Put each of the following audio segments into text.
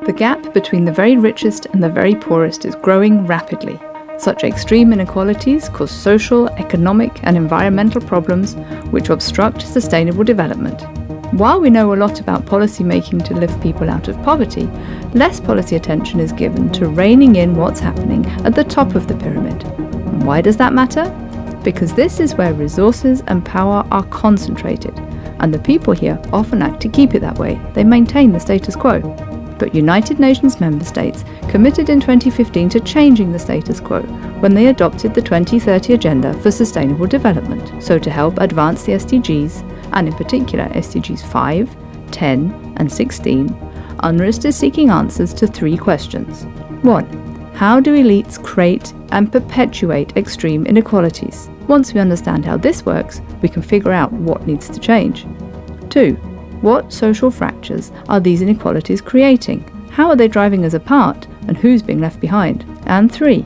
The gap between the very richest and the very poorest is growing rapidly. Such extreme inequalities cause social, economic and environmental problems which obstruct sustainable development. While we know a lot about policy making to lift people out of poverty, less policy attention is given to reining in what's happening at the top of the pyramid. And why does that matter? Because this is where resources and power are concentrated, and the people here often act to keep it that way. They maintain the status quo. But United Nations member states committed in 2015 to changing the status quo when they adopted the 2030 Agenda for Sustainable Development. So to help advance the SDGs, and in particular SDGs 5, 10 and 16, UNRISD is seeking answers to 3 questions. 1. How do elites create and perpetuate extreme inequalities? Once we understand how this works, we can figure out what needs to change. 2. What social fractures are these inequalities creating? How are they driving us apart, and who's being left behind? And 3.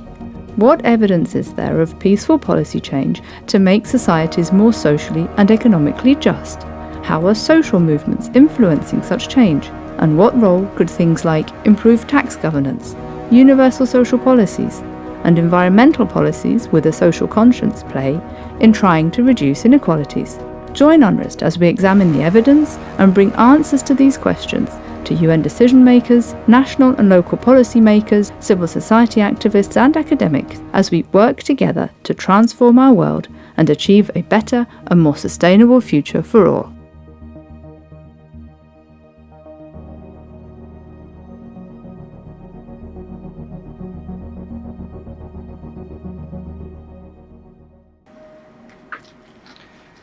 What evidence is there of peaceful policy change to make societies more socially and economically just? How are social movements influencing such change? And what role could things like improved tax governance, universal social policies, and environmental policies with a social conscience play in trying to reduce inequalities? Join UNRISD as we examine the evidence and bring answers to these questions to UN decision makers, national and local policy makers, civil society activists and academics as we work together to transform our world and achieve a better and more sustainable future for all.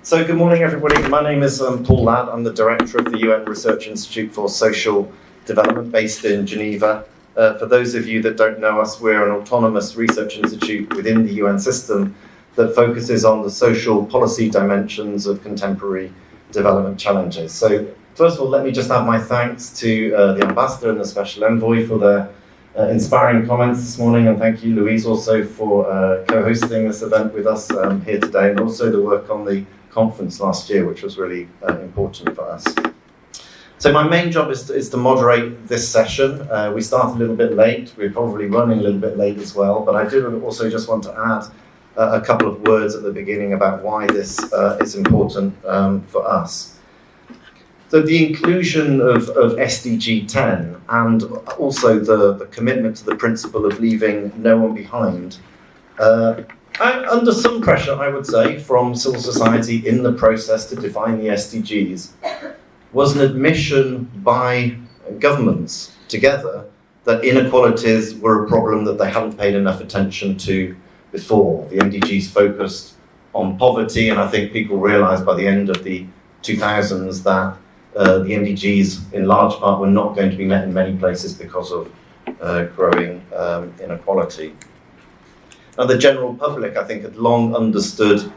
So good morning everybody, my name is Paul Ladd. I'm the Director of the UN Research Institute for Social Development based in Geneva. For those of you that don't know us, we're an autonomous research institute within the UN system that focuses on the social policy dimensions of contemporary development challenges. So first of all, let me just add my thanks to the Ambassador and the Special Envoy for their inspiring comments this morning, and thank you Louise also for co-hosting this event with us here today, and also the work on the conference last year, which was really important for us. So my main job is to moderate this session. We start a little bit late, we're probably running a little bit late as well, but I do also just want to add a couple of words at the beginning about why this is important for us. So the inclusion of SDG 10 and also the commitment to the principle of leaving no one behind under some pressure, I would say, from civil society in the process to define the SDGs, was an admission by governments together that inequalities were a problem that they hadn't paid enough attention to before. The MDGs focused on poverty, and I think people realized by the end of the 2000s that the MDGs in large part were not going to be met in many places because of growing inequality. Now, the general public, I think, had long understood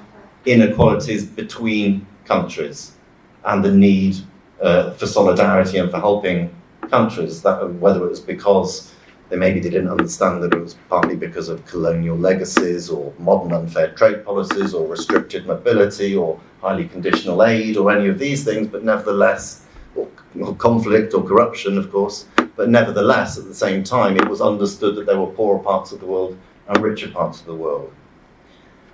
inequalities between countries and the need for solidarity and for helping countries, whether it was because they didn't understand that it was partly because of colonial legacies or modern unfair trade policies or restricted mobility or highly conditional aid or any of these things, but nevertheless, or conflict or corruption, of course, but nevertheless, at the same time, it was understood that there were poorer parts of the world and richer parts of the world.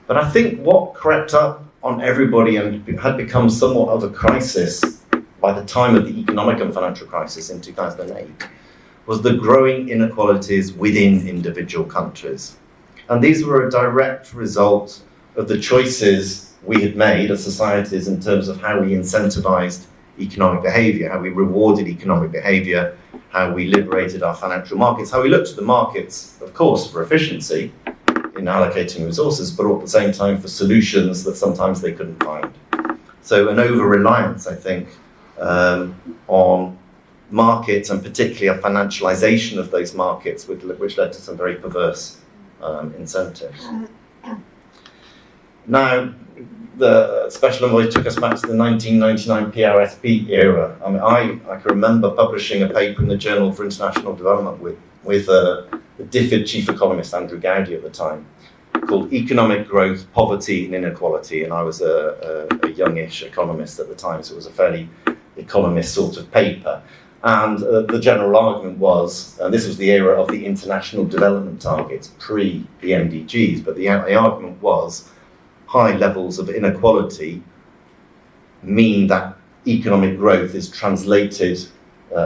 But I think what crept up on everybody and had become somewhat of a crisis by the time of the economic and financial crisis in 2008 was the growing inequalities within individual countries. And these were a direct result of the choices we had made as societies in terms of how we incentivized economic behavior, how we rewarded economic behavior, how we liberated our financial markets, how we looked at the markets, of course, for efficiency in allocating resources, but at the same time for solutions that sometimes they couldn't find. So an over-reliance, I think, on markets and particularly a financialization of those markets, which led to some very perverse incentives. Now, the Special Envoy took us back to the 1999 PRSP era. I mean, I can remember publishing a paper in the Journal for International Development with the DFID chief economist, Andrew Gowdy at the time, called Economic Growth, Poverty and Inequality, and I was a youngish economist at the time, so it was a fairly economist sort of paper. And the general argument was, and this was the era of the international development targets, pre the MDGs, but the argument was high levels of inequality mean that economic growth is translated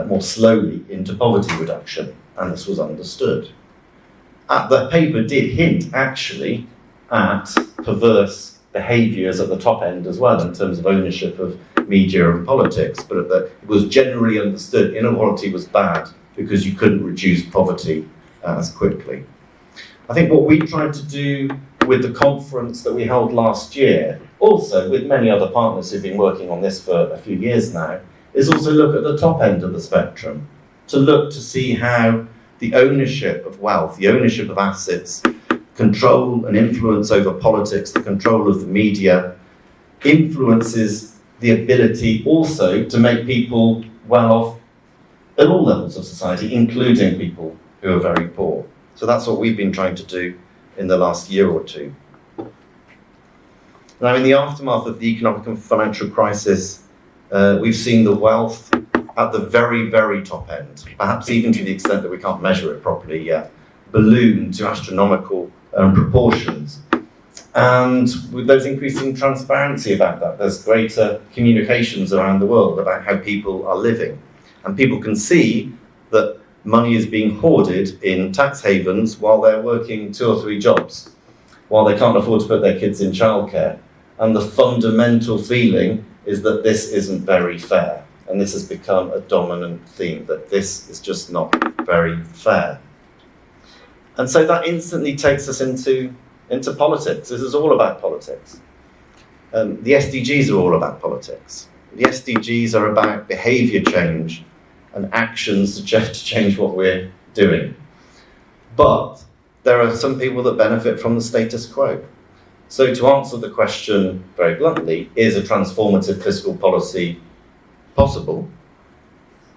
more slowly into poverty reduction, and this was understood. The paper did hint, actually, at perverse behaviours at the top end as well, in terms of ownership of media and politics, but it was generally understood inequality was bad because you couldn't reduce poverty as quickly. I think what we tried to do with the conference that we held last year, also with many other partners who've been working on this for a few years now, is also look at the top end of the spectrum, to look to see how the ownership of wealth, the ownership of assets, control and influence over politics, the control of the media, influences the ability also to make people well off at all levels of society, including people who are very poor. So that's what we've been trying to do in the last year or two. Now, in the aftermath of the economic and financial crisis, we've seen the wealth at the very, very top end, perhaps even to the extent that we can't measure it properly yet, balloon to astronomical proportions. And with those increasing transparency about that, there's greater communications around the world about how people are living. And people can see that money is being hoarded in tax havens while they're working 2 or 3 jobs, while they can't afford to put their kids in childcare. And the fundamental feeling is that this isn't very fair. And this has become a dominant theme, that this is just not very fair. And so that instantly takes us into politics. This is all about politics. The SDGs are all about politics. The SDGs are about behaviour change and actions to change what we're doing. But there are some people that benefit from the status quo. So to answer the question very bluntly, is a transformative fiscal policy possible?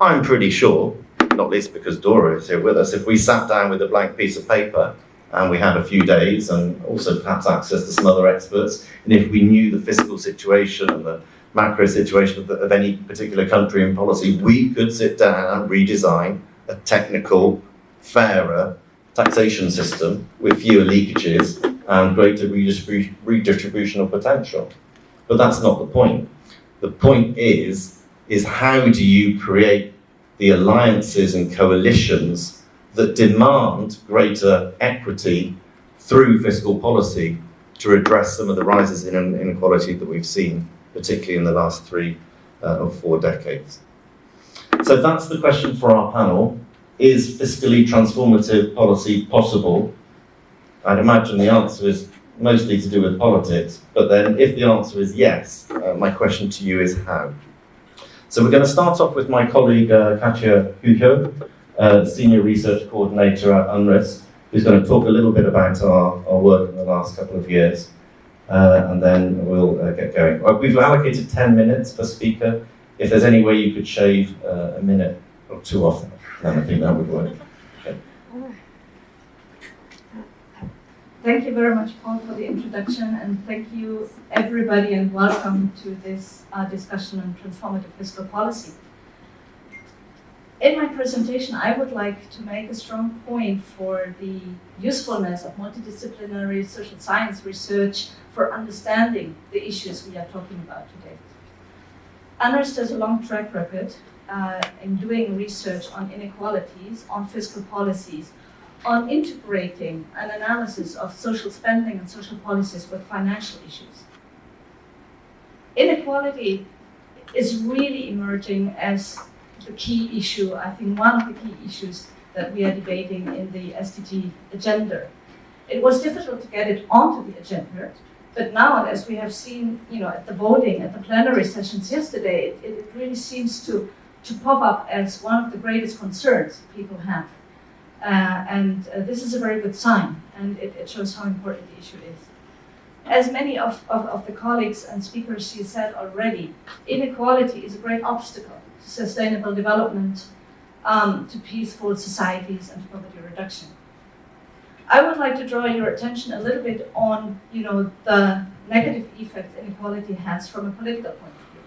I'm pretty sure, not least because Dora is here with us, if we sat down with a blank piece of paper and we had a few days and also perhaps access to some other experts, and if we knew the fiscal situation and the macro situation of any particular country and policy, we could sit down and redesign a technical, fairer taxation system with fewer leakages and greater redistribution of potential. But that's not the point. The point is how do you create the alliances and coalitions that demand greater equity through fiscal policy to address some of the rises in inequality that we've seen, particularly in the last 3 or 4 decades. So that's the question for our panel. Is fiscally transformative policy possible? I'd imagine the answer is mostly to do with politics, but then if the answer is yes, my question to you is how? So we're going to start off with my colleague Katja Hujo, Senior Research Coordinator at UNRISD, who's going to talk a little bit about our work in the last couple of years, and then we'll get going. We've allocated 10 minutes per speaker. If there's any way you could shave a minute or 2 off, then I think that would work. Okay. Thank you very much, Paul, for the introduction, and thank you, everybody, and welcome to this discussion on transformative fiscal policy. In my presentation, I would like to make a strong point for the usefulness of multidisciplinary social science research for understanding the issues we are talking about today. UNRISD has a long track record in doing research on inequalities, on fiscal policies, on integrating an analysis of social spending and social policies with financial issues. Inequality is really emerging as the key issue, I think one of the key issues that we are debating in the SDG agenda. It was difficult to get it onto the agenda, but now, as we have seen, at the voting, at the plenary sessions yesterday, it really seems to pop up as one of the greatest concerns people have. And this is a very good sign, and it shows how important the issue is. As many of the colleagues and speakers here said already, inequality is a great obstacle to sustainable development, to peaceful societies, and to poverty reduction. I would like to draw your attention a little bit on, the negative effects inequality has from a political point of view.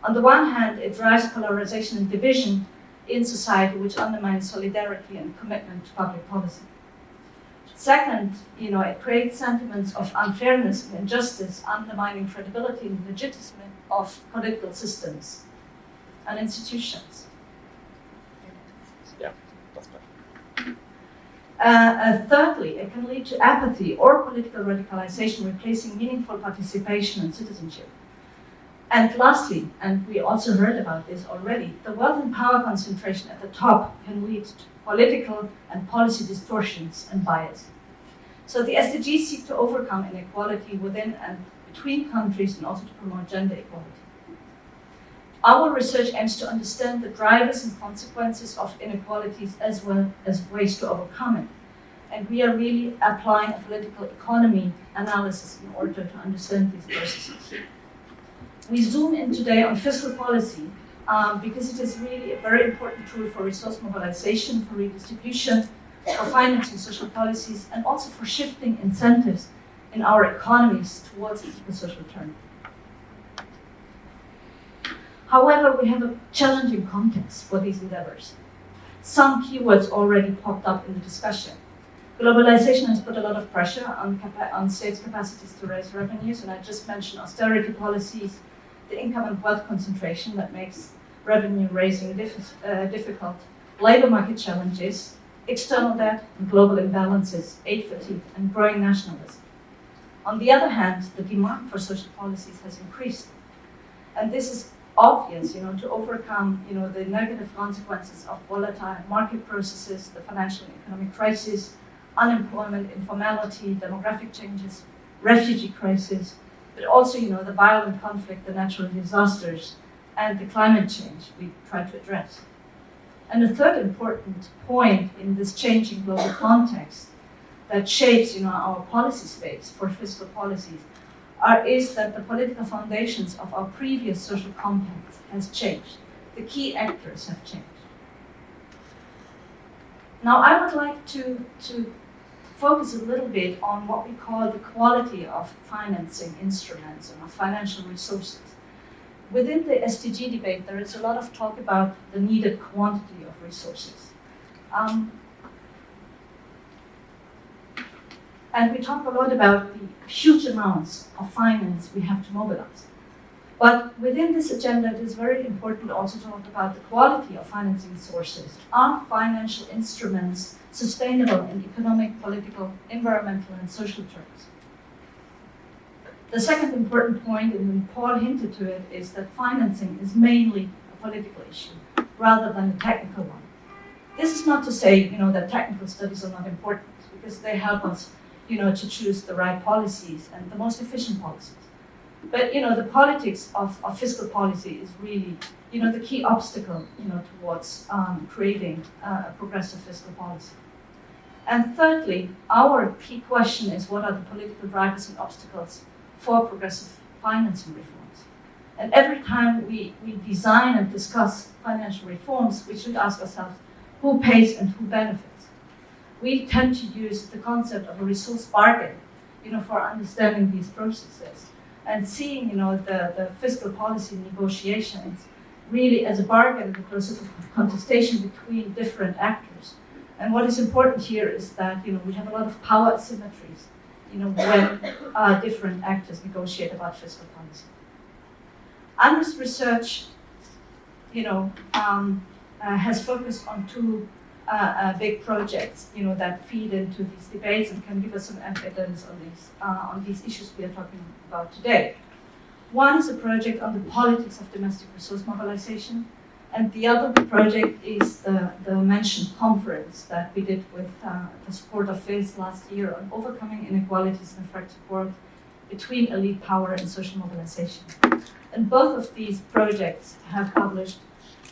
On the one hand, it drives polarization and division in society which undermines solidarity and commitment to public policy. Second, it creates sentiments of unfairness and injustice, undermining credibility and legitimacy of political systems and institutions. Yeah, that's better. Thirdly, it can lead to apathy or political radicalization, replacing meaningful participation and citizenship. And lastly, and we also heard about this already, the wealth and power concentration at the top can lead to political and policy distortions and bias. So the SDGs seek to overcome inequality within and between countries and also to promote gender equality. Our research aims to understand the drivers and consequences of inequalities as well as ways to overcome it. And we are really applying a political economy analysis in order to understand these processes. We zoom in today on fiscal policy because it is really a very important tool for resource mobilization, for redistribution, for financing social policies, and also for shifting incentives in our economies towards the social turn. However, we have a challenging context for these endeavors. Some keywords already popped up in the discussion. Globalization has put a lot of pressure on states' capacities to raise revenues, and I just mentioned austerity policies, the income and wealth concentration that makes revenue raising difficult, labor market challenges, external debt and global imbalances, aid fatigue, and growing nationalism. On the other hand, the demand for social policies has increased. And this is obvious, to overcome, the negative consequences of volatile market processes, the financial and economic crisis, unemployment, informality, demographic changes, refugee crisis, but also, the violent conflict, the natural disasters, and the climate change we try to address. And the third important point in this changing global context that shapes, our policy space for fiscal policies is that the political foundations of our previous social compacts has changed. The key actors have changed. Now, I would like to focus a little bit on what we call the quality of financing instruments and of financial resources. Within the SDG debate, there is a lot of talk about the needed quantity of resources. And we talk a lot about the huge amounts of finance we have to mobilize. But within this agenda, it is very important also to talk about the quality of financing sources. Are financial instruments sustainable in economic, political, environmental, and social terms? The second important point, and Paul hinted to it, is that financing is mainly a political issue rather than a technical one. This is not to say, that technical studies are not important, because they help us, to choose the right policies and the most efficient policies. But, the politics of fiscal policy is really, the key obstacle, towards creating a progressive fiscal policy. And thirdly, our key question is, what are the political drivers and obstacles for progressive financing reforms? And every time we design and discuss financial reforms, we should ask ourselves, who pays and who benefits? We tend to use the concept of a resource bargain, for understanding these processes, and seeing, the fiscal policy negotiations really as a bargain, the process of contestation between different actors. And what is important here is that, we have a lot of power asymmetries, when different actors negotiate about fiscal policy. UNRISD research, has focused on two big projects, that feed into these debates and can give us some evidence on these issues we are talking about today. One is a project on the politics of domestic resource mobilization, and the other project is the mentioned conference that we did with the support of FIS last year on overcoming inequalities in the fractured world between elite power and social mobilization. And both of these projects have published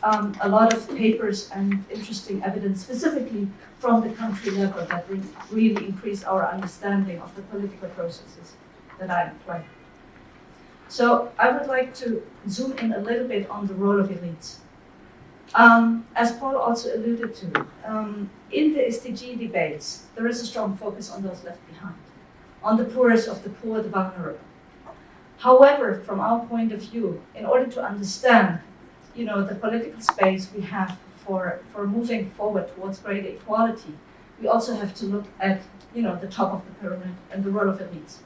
a lot of papers and interesting evidence, specifically from the country level, that really increase our understanding of the political processes that are in play. So I would like to zoom in a little bit on the role of elites. As Paul also alluded to, in the SDG debates, there is a strong focus on those left behind, on the poorest of the poor, the vulnerable. However, from our point of view, in order to understand, the political space we have for moving forward towards greater equality, we also have to look at the top of the pyramid and the role of elites.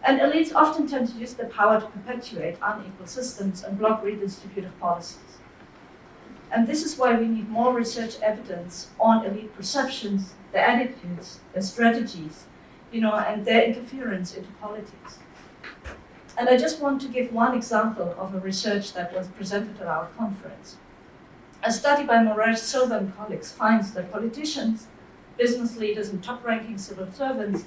And elites often tend to use their power to perpetuate unequal systems and block redistributive policies. And this is why we need more research evidence on elite perceptions, their attitudes, their strategies, and their interference into politics. And I just want to give one example of a research that was presented at our conference. A study by Moraes Silva and colleagues finds that politicians, business leaders, and top-ranking civil servants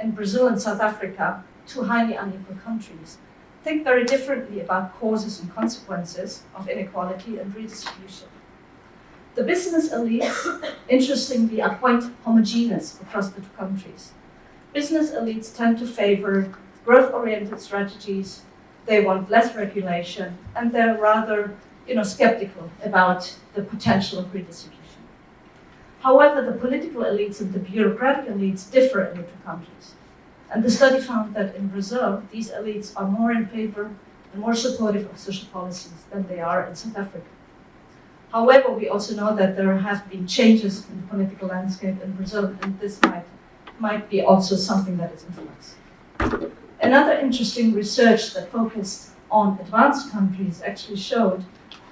in Brazil and South Africa, two highly unequal countries, think very differently about causes and consequences of inequality and redistribution. The business elites, interestingly, are quite homogeneous across the two countries. Business elites tend to favor growth-oriented strategies, they want less regulation, and they're rather skeptical about the potential of redistribution. However, the political elites and the bureaucratic elites differ in the two countries. And the study found that in Brazil, these elites are more in favor and more supportive of social policies than they are in South Africa. However, we also know that there have been changes in the political landscape in Brazil, and this might be also something that is in flux. Another interesting research that focused on advanced countries actually showed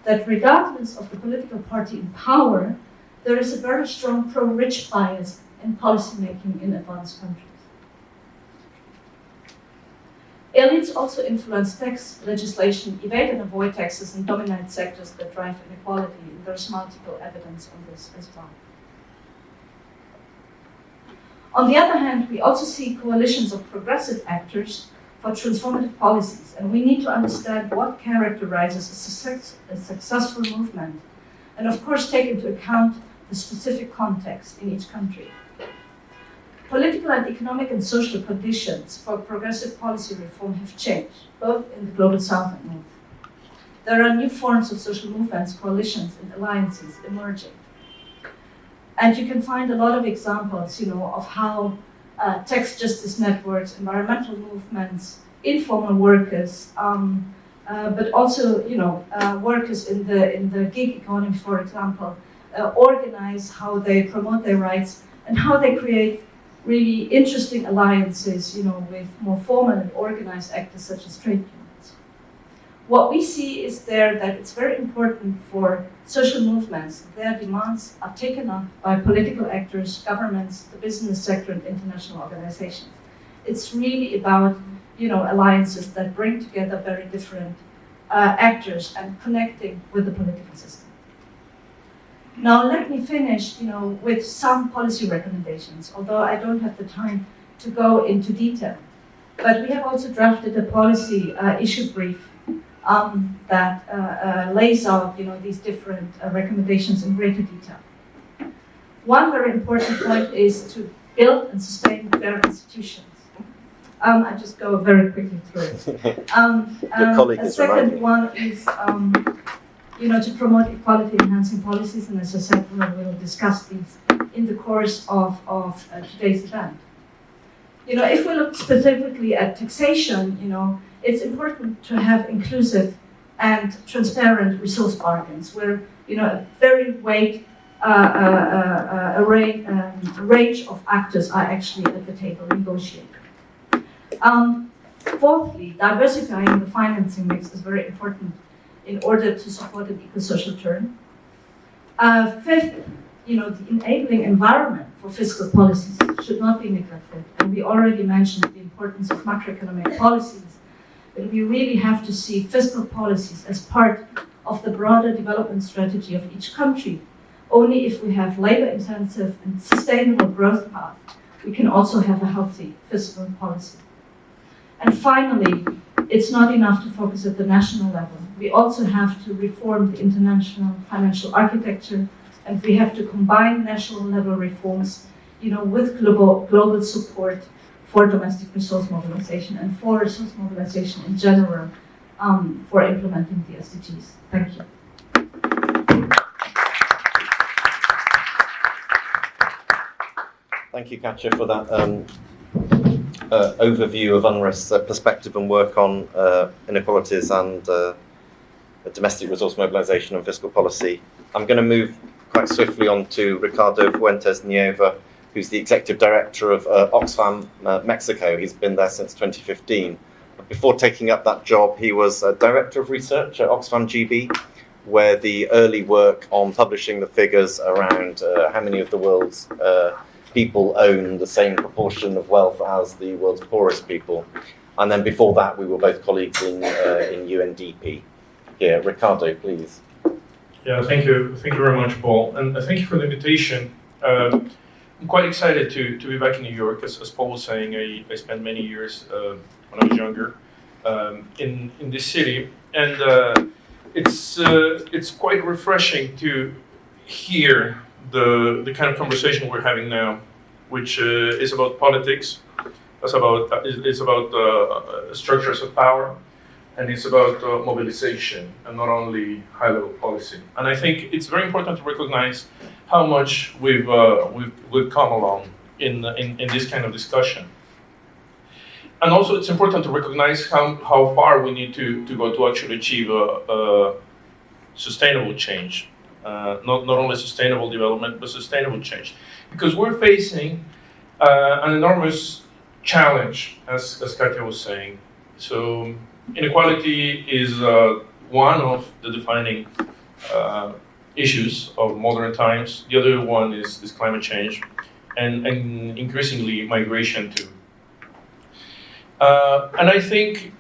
that regardless of the political party in power, there is a very strong pro-rich bias in policymaking in advanced countries. Elites also influence tax legislation, evade and avoid taxes, and dominate sectors that drive inequality. And there's multiple evidence on this as well. On the other hand, we also see coalitions of progressive actors for transformative policies, and we need to understand what characterizes a successful movement, and of course take into account the specific context in each country. Political and economic and social conditions for progressive policy reform have changed, both in the global south and north. There are new forms of social movements, coalitions, and alliances emerging. And you can find a lot of examples, of how tax justice networks, environmental movements, informal workers, but also, workers in the gig economy, for example, organize, how they promote their rights, and how they create really interesting alliances, with more formal and organized actors such as trade unions. What we see is there that it's very important for social movements, their demands are taken up by political actors, governments, the business sector, and international organizations. It's really about, alliances that bring together very different actors and connecting with the political system. Now, let me finish, with some policy recommendations, although I don't have the time to go into detail. But we have also drafted a policy issue brief that lays out, these different recommendations in greater detail. One very important point is to build and sustain fair institutions. I just go very quickly through it. A second one is, to promote equality-enhancing policies, and as I said, we will discuss these in the course of today's event. If we look specifically at taxation, it's important to have inclusive and transparent resource bargains, where a very wide range of actors are actually at the table negotiating. Fourthly, diversifying the financing mix is very important in order to support an eco-social turn. Fifth, the enabling environment for fiscal policies should not be neglected. And we already mentioned the importance of macroeconomic policies, but we really have to see fiscal policies as part of the broader development strategy of each country. Only if we have labor-intensive and sustainable growth path, we can also have a healthy fiscal policy. And finally, it's not enough to focus at the national level. We also have to reform the international financial architecture, and we have to combine national level reforms, with global support for domestic resource mobilization and for resource mobilization in general, for implementing the SDGs. Thank you. Thank you, Katja, for that overview of UNRISD's perspective and work on inequalities and domestic resource mobilization and fiscal policy I'm going to move quite swiftly on to Ricardo Fuentes-Nieva, who's the executive director of Oxfam Mexico. He's been there since 2015. Before taking up that job, he was director of research at Oxfam GB, where the early work on publishing the figures around how many of the world's people own the same proportion of wealth as the world's poorest people. And then before that, we were both colleagues in UNDP. Here, Ricardo, please. Yeah, thank you. Thank you very much, Paul. And thank you for the invitation. I'm quite excited to be back in New York. As Paul was saying, I spent many years when I was younger in this city. And it's quite refreshing to hear the kind of conversation we're having now, which is about politics. It's about structures of power, and it's about mobilization, and not only high-level policy. And I think it's very important to recognize how much we've come along in this kind of discussion. And also, it's important to recognize how far we need to go to actually achieve a sustainable change, not only sustainable development, but sustainable change, because we're facing an enormous challenge, as Katja was saying. So inequality is one of the defining issues of modern times. The other one is climate change, and increasingly migration too. And I think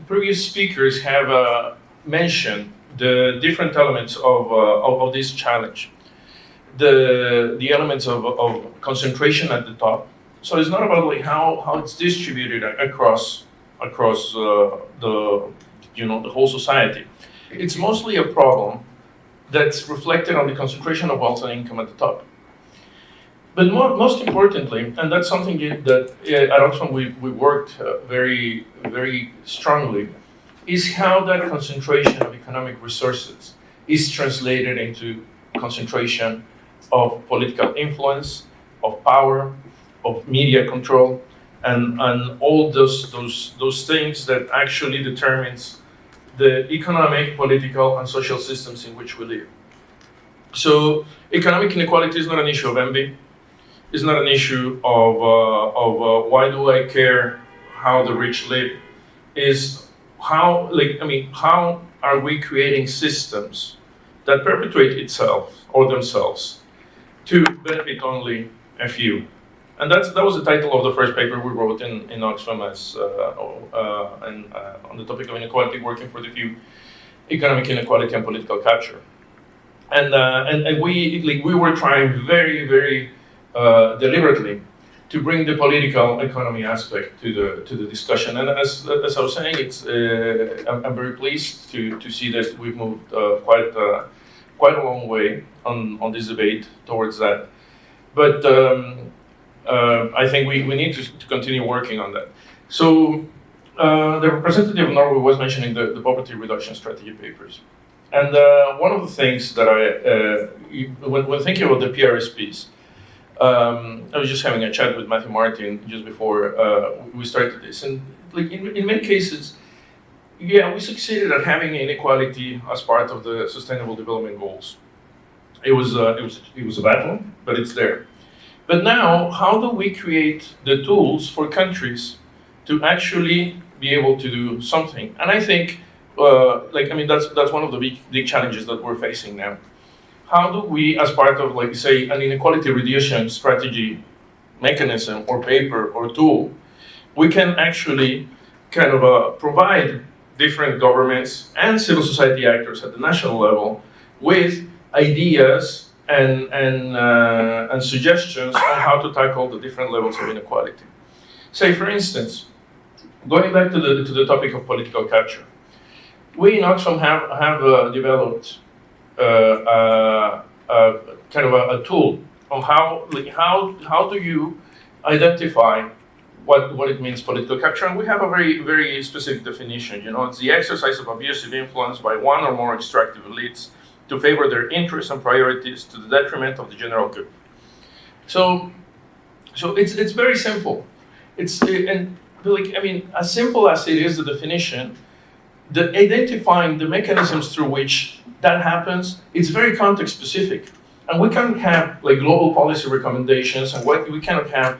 previous speakers have mentioned the different elements of this challenge. The elements of concentration at the top. So it's not about how it's distributed across the whole society. It's mostly a problem that's reflected on the concentration of wealth and income at the top. But most importantly, and that's something that at Oxfam we worked very, very strongly, is how that concentration of economic resources is translated into concentration of political influence, of power, of media control, and all those things that actually determines the economic, political, and social systems in which we live. So economic inequality is not an issue of envy. It's not an issue of why do I care how the rich live. Is how are we creating systems that perpetuate itself or themselves to benefit only a few. And that was the title of the first paper we wrote in Oxfam on the topic of inequality, working for the few, economic inequality and political capture. And we were trying very, very deliberately to bring the political economy aspect to the discussion. And as I was saying, I'm very pleased to see that we've moved quite a long way on this debate towards that. But I think we need to continue working on that. So the representative of Norway was mentioning the poverty reduction strategy papers. And one of the things that when thinking about the PRSPs, I was just having a chat with Matthew Martin just before we started this. And in many cases, yeah, we succeeded at having inequality as part of the Sustainable Development Goals. It was a battle, but it's there. But now, how do we create the tools for countries to actually be able to do something? And I think, that's one of the big challenges that we're facing now. How do we, as part of, an inequality reduction strategy mechanism or paper or tool, we can actually kind of provide different governments and civil society actors at the national level with ideas and suggestions on how to tackle the different levels of inequality. Say, for instance, going back to the topic of political capture, we in Oxfam have developed kind of a tool on how do you identify what it means political capture, and we have a very, very specific definition. It's the exercise of abusive influence by one or more extractive elites to favor their interests and priorities to the detriment of the general good. So it's very simple. As simple as it is the definition, identifying the mechanisms through which that happens, it's very context specific. And we can't have like global policy recommendations, and we cannot have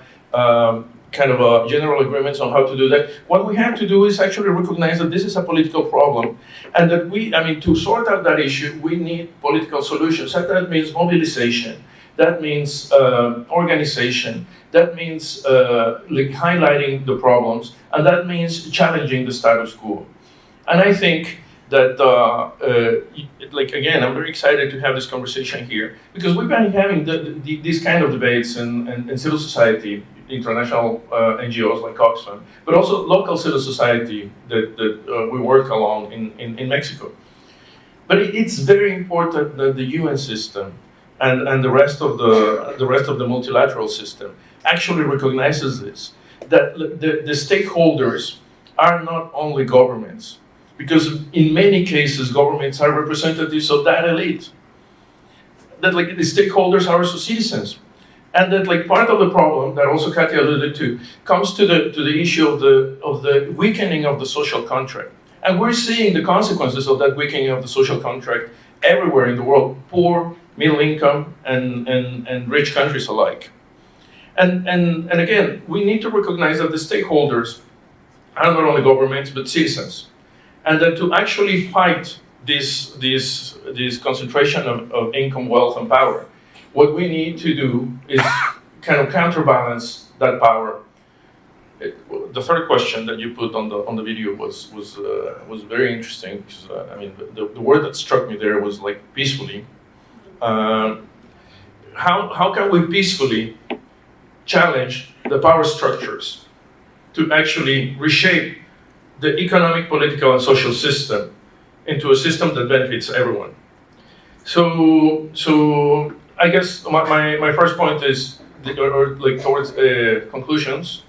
general agreements on how to do that. What we have to do is actually recognize that this is a political problem, and that to sort out that issue, we need political solutions. And that means mobilization, that means organization, that means highlighting the problems, and that means challenging the status quo. And I think that, again, I'm very excited to have this conversation here, because we've been having these kind of debates in civil society, international NGOs like Oxfam, but also local civil society that we work along in Mexico. But it's very important that the UN system and the rest of the multilateral system actually recognizes this, that the stakeholders are not only governments, because in many cases governments are representatives of that elite, that the stakeholders are also citizens. And that part of the problem that also Katja alluded to comes to the issue of the weakening of the social contract. And we're seeing the consequences of that weakening of the social contract everywhere in the world, poor, middle income, and rich countries alike. And again, we need to recognize that the stakeholders are not only governments, but citizens. And that to actually fight this concentration of income, wealth, and power, what we need to do is kind of counterbalance that power. The third question that you put on the video was very interesting, because the word that struck me there was peacefully. How can we peacefully challenge the power structures to actually reshape the economic, political, and social system into a system that benefits everyone? So I guess my first point is, towards conclusions.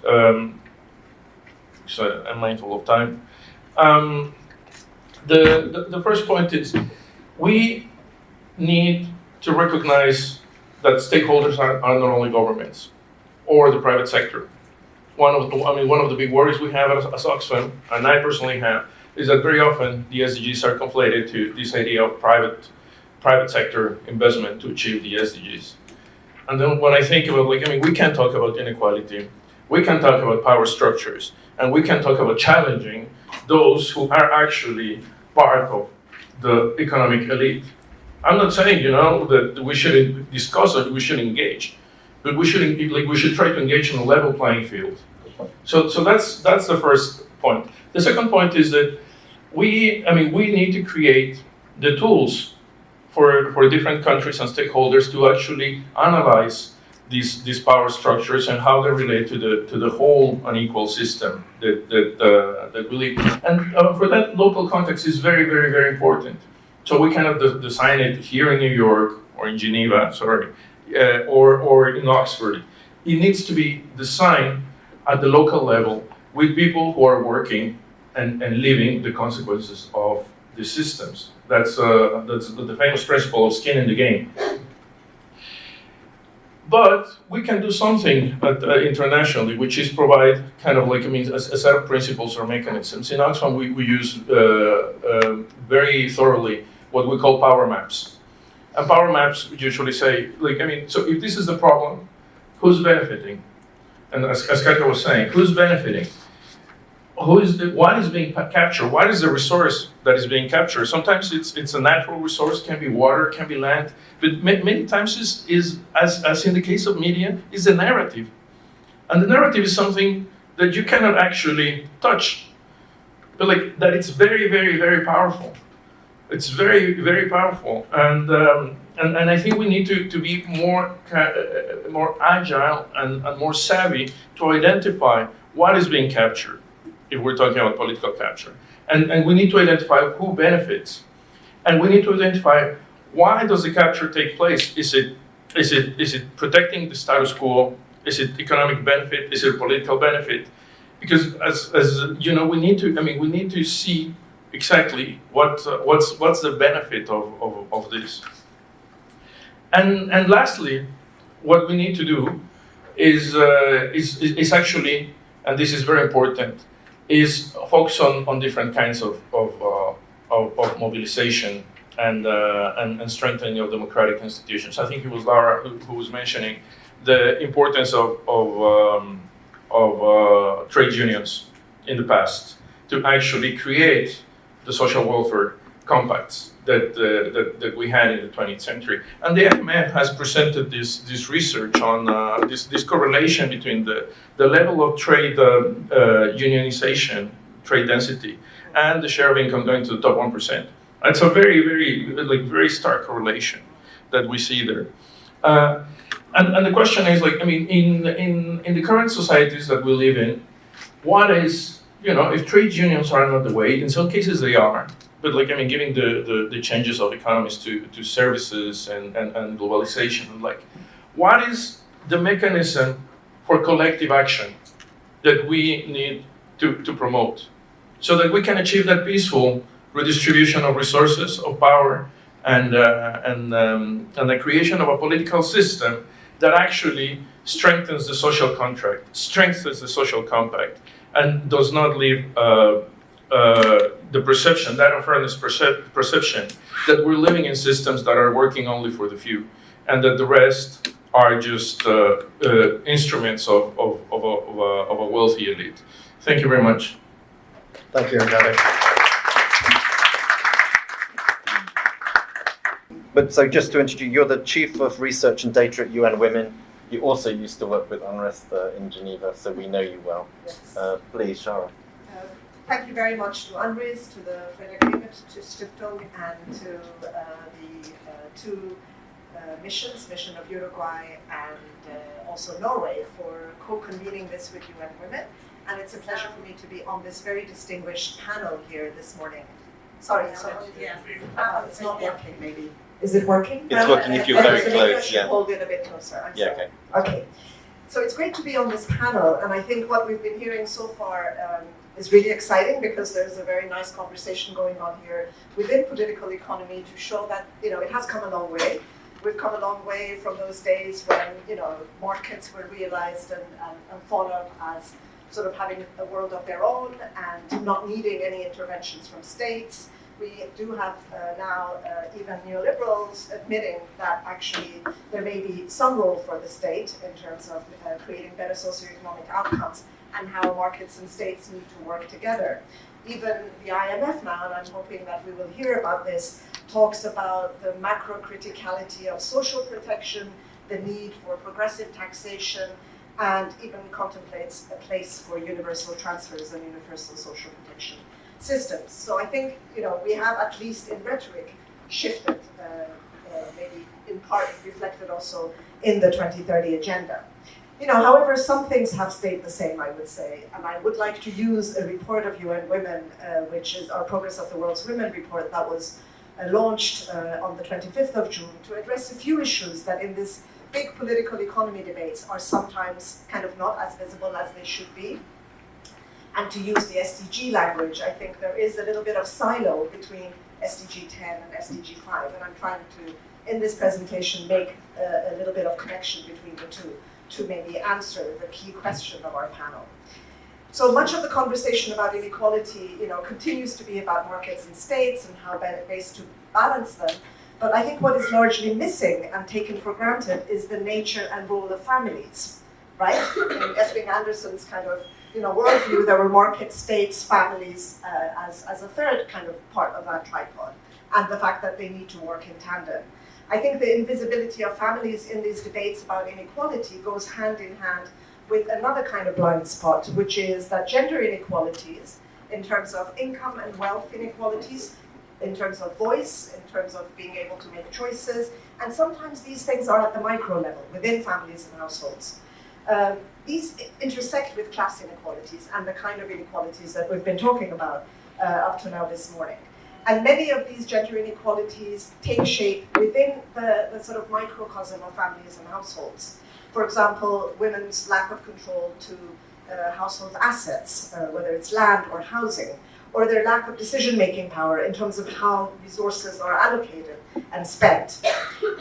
So I'm mindful of time. The first point is, we need to recognize that stakeholders are not only governments or the private sector. One of the big worries we have as Oxfam, and I personally have, is that very often the SDGs are conflated to this idea of private sector investment to achieve the SDGs. And then when I think about, we can talk about inequality, we can talk about power structures, and we can talk about challenging those who are actually part of the economic elite. I'm not saying, that we shouldn't discuss it, we should engage, but we should try to engage in a level playing field. So that's the first point. The second point is that we need to create the tools for different countries and stakeholders to actually analyze these power structures and how they relate to the whole unequal system that we live in. And for that, local context is very, very, very important. So we cannot design it here in New York or in Geneva, or in Oxford. It needs to be designed at the local level with people who are working and living the consequences of the systems. That's the famous principle of skin in the game. But we can do something internationally, which is provide a set of principles or mechanisms. In Oxfam, we use very thoroughly what we call power maps. And power maps usually say, so if this is the problem, who's benefiting? And as Katja was saying, who's benefiting? What is being captured? What is the resource that is being captured? Sometimes it's a natural resource, can be water, can be land, but many times is as in the case of media, is the narrative. And the narrative is something that you cannot actually touch, but that it's very, very, very powerful. It's very, very powerful, and I think we need to be more agile and more savvy to identify what is being captured, if we're talking about political capture, and we need to identify who benefits, and we need to identify why does the capture take place. Is it protecting the status quo? Is it economic benefit? Is it political benefit? Because as you know, we need to see exactly what's the benefit of this. And lastly, what we need to do is actually, and this is very important, is focus on different kinds of mobilization and strengthening of democratic institutions. I think it was Laura who was mentioning the importance of trade unions in the past to actually create the social welfare compacts that we had in the 20th century. And the IMF has presented this research on this correlation between the level of trade unionization, trade density, and the share of income going to the top 1%. It's a very stark correlation that we see there. And the question is, in the current societies that we live in, what is, if trade unions are not the way, in some cases they are, but given the changes of economies to services and globalization, what is the mechanism for collective action that we need to promote so that we can achieve that peaceful redistribution of resources, of power, and the creation of a political system that actually strengthens the social contract, strengthens the social compact, and does not leave the perception, that unfairness perception, that we're living in systems that are working only for the few, and that the rest are just instruments of a wealthy elite. Thank you very much. Thank you, Ricardo. But so just to introduce you, you're the Chief of Research and Data at UN Women. You also used to work with UNRISD in Geneva, so we know you well. Yes. Please, Shahra. Thank you very much to UNRISD, to the Friedrich-Ebert-Stiftung, and to the two missions, Mission of Uruguay and also Norway, for co-convening this with UN Women. And it's a pleasure for me to be on this very distinguished panel here this morning. Sorry, it's not working, maybe. Is it working? It's working if you're very close, yeah. Hold it a bit closer. I'm sorry. Okay. Okay. So it's great to be on this panel, and I think what we've been hearing so far is really exciting, because there's a very nice conversation going on here within political economy to show that, it has come a long way. We've come a long way from those days when, markets were realized and thought of as sort of having a world of their own and not needing any interventions from states. We do have now even neoliberals admitting that actually there may be some role for the state in terms of creating better socioeconomic outcomes, and how markets and states need to work together. Even the IMF now, and I'm hoping that we will hear about this, talks about the macro criticality of social protection, the need for progressive taxation, and even contemplates a place for universal transfers and universal social protection systems. So I think, we have, at least in rhetoric, shifted, maybe in part reflected also in the 2030 agenda. However, some things have stayed the same, I would say, and I would like to use a report of UN Women, which is our Progress of the World's Women report that was launched on the 25th of June, to address a few issues that in this big political economy debates are sometimes kind of not as visible as they should be. And to use the SDG language, I think there is a little bit of silo between SDG 10 and SDG 5, and I'm trying to, in this presentation, make a little bit of connection between the two to maybe answer the key question of our panel. So much of the conversation about inequality, continues to be about markets and states and how best to balance them. But I think what is largely missing and taken for granted is the nature and role of families, right? In Esbjørn Anderson's kind of worldview, there were market, states, families as a third kind of part of that tripod, and the fact that they need to work in tandem. I think the invisibility of families in these debates about inequality goes hand in hand with another kind of blind spot, which is that gender inequalities, in terms of income and wealth inequalities, in terms of voice, in terms of being able to make choices, and sometimes these things are at the micro level, within families and households. These intersect with class inequalities and the kind of inequalities that we've been talking about up to now this morning. And many of these gender inequalities take shape within the sort of microcosm of families and households. For example, women's lack of control to household assets, whether it's land or housing, or their lack of decision-making power in terms of how resources are allocated and spent.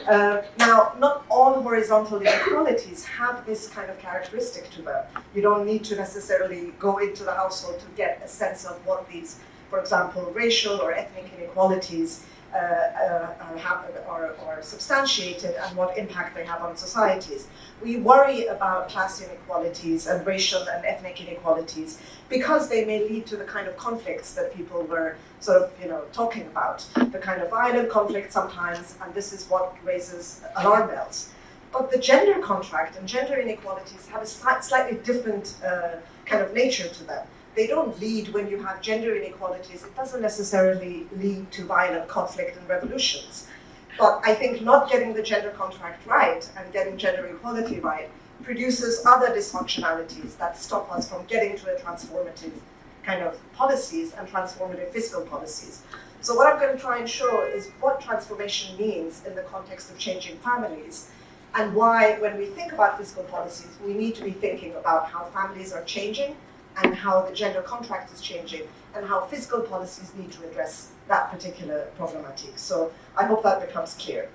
Now, not all horizontal inequalities have this kind of characteristic to them. You don't need to necessarily go into the household to get a sense of what these, for example, racial or ethnic inequalities are substantiated and what impact they have on societies. We worry about class inequalities and racial and ethnic inequalities because they may lead to the kind of conflicts that people were sort of, talking about, the kind of violent conflict sometimes, and this is what raises alarm bells. But the gender contract and gender inequalities have a slightly different kind of nature to them. They don't lead when you have gender inequalities. It doesn't necessarily lead to violent conflict and revolutions. But I think not getting the gender contract right and getting gender equality right produces other dysfunctionalities that stop us from getting to a transformative kind of policies and transformative fiscal policies. So what I'm going to try and show is what transformation means in the context of changing families, and why, when we think about fiscal policies, we need to be thinking about how families are changing and how the gender contract is changing, and how fiscal policies need to address that particular problematic. So I hope that becomes clear.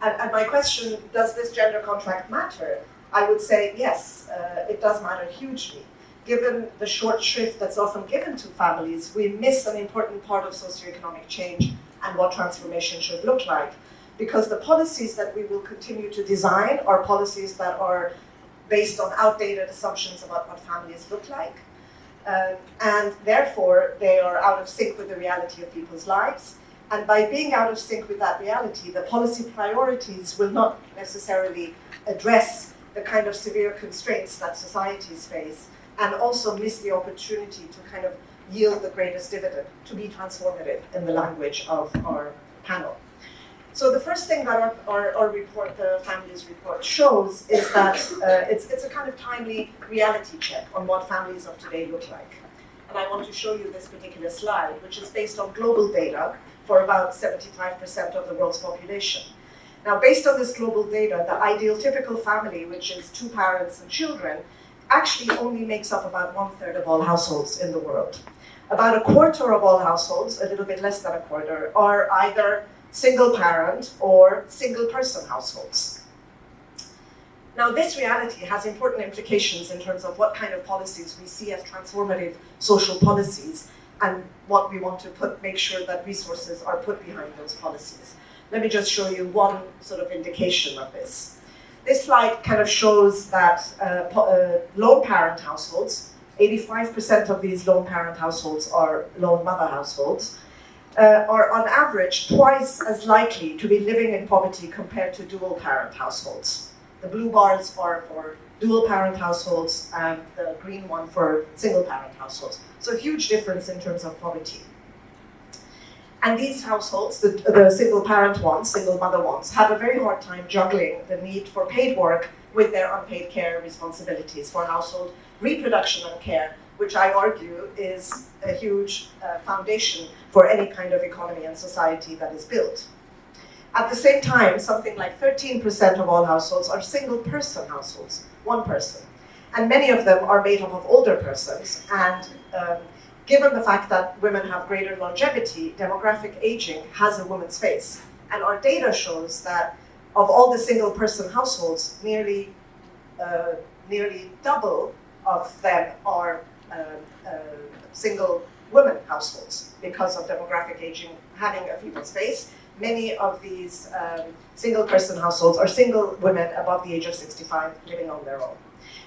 And my question, does this gender contract matter? I would say yes, it does matter hugely. Given the short shrift that's often given to families, we miss an important part of socioeconomic change and what transformation should look like. Because the policies that we will continue to design are policies that are based on outdated assumptions about what families look like. And therefore, they are out of sync with the reality of people's lives. And by being out of sync with that reality, the policy priorities will not necessarily address the kind of severe constraints that societies face, and also miss the opportunity to kind of yield the greatest dividend, to be transformative in the language of our panel. So the first thing that our report, the Families Report, shows is that it's a kind of timely reality check on what families of today look like. And I want to show you this particular slide, which is based on global data for about 75% of the world's population. Now, based on this global data, the ideal typical family, which is 2 parents and children, actually only makes up about 1/3 of all households in the world. About 1/4 of all households, a little bit less than 1/4, are either single parent or single person households. Now, this reality has important implications in terms of what kind of policies we see as transformative social policies and what we want to make sure that resources are put behind those policies. Let me just show you one sort of indication of this. This slide kind of shows that lone parent households, 85% of these lone parent households are lone mother households, are on average twice as likely to be living in poverty compared to dual parent households. The blue bars are for dual parent households and the green one for single parent households. So a huge difference in terms of poverty. And these households, the single parent ones, single mother ones, have a very hard time juggling the need for paid work with their unpaid care responsibilities for household reproduction and care, which I argue is a huge foundation for any kind of economy and society that is built. At the same time, something like 13% of all households are single person households, one person. And many of them are made up of older persons. And given the fact that women have greater longevity, demographic aging has a woman's face. And our data shows that of all the single person households, nearly double of them are single women households because of demographic aging having a female space. Many of these single person households are single women above the age of 65 living on their own.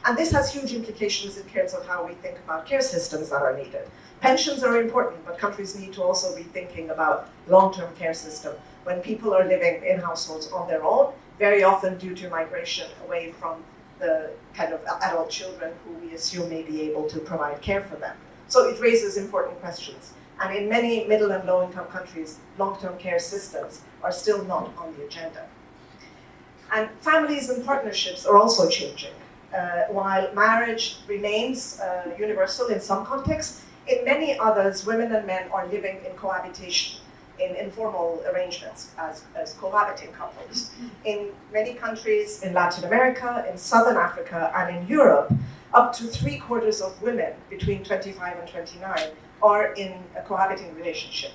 And this has huge implications in terms of how we think about care systems that are needed. Pensions are important, but countries need to also be thinking about long-term care system when people are living in households on their own, very often due to migration away from the kind of adult children who we assume may be able to provide care for them. So it raises important questions. And in many middle and low-income countries, long-term care systems are still not on the agenda. And families and partnerships are also changing. While marriage remains universal in some contexts, in many others, women and men are living in cohabitation, in informal arrangements as cohabiting couples. In many countries in Latin America, in Southern Africa, and in Europe, up to 3/4 of women between 25 and 29 are in a cohabiting relationship.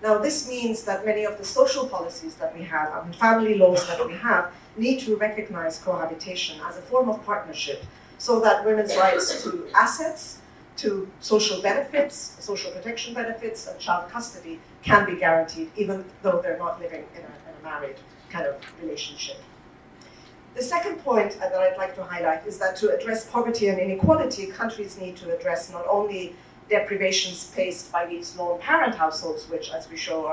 Now, this means that many of the social policies that we have, and family laws that we have, need to recognize cohabitation as a form of partnership so that women's rights to assets, to social benefits, social protection benefits, and child custody can be guaranteed, even though they're not living in a married kind of relationship. The second point that I'd like to highlight is that to address poverty and inequality, countries need to address not only deprivations faced by these lone parent households, which, as we show,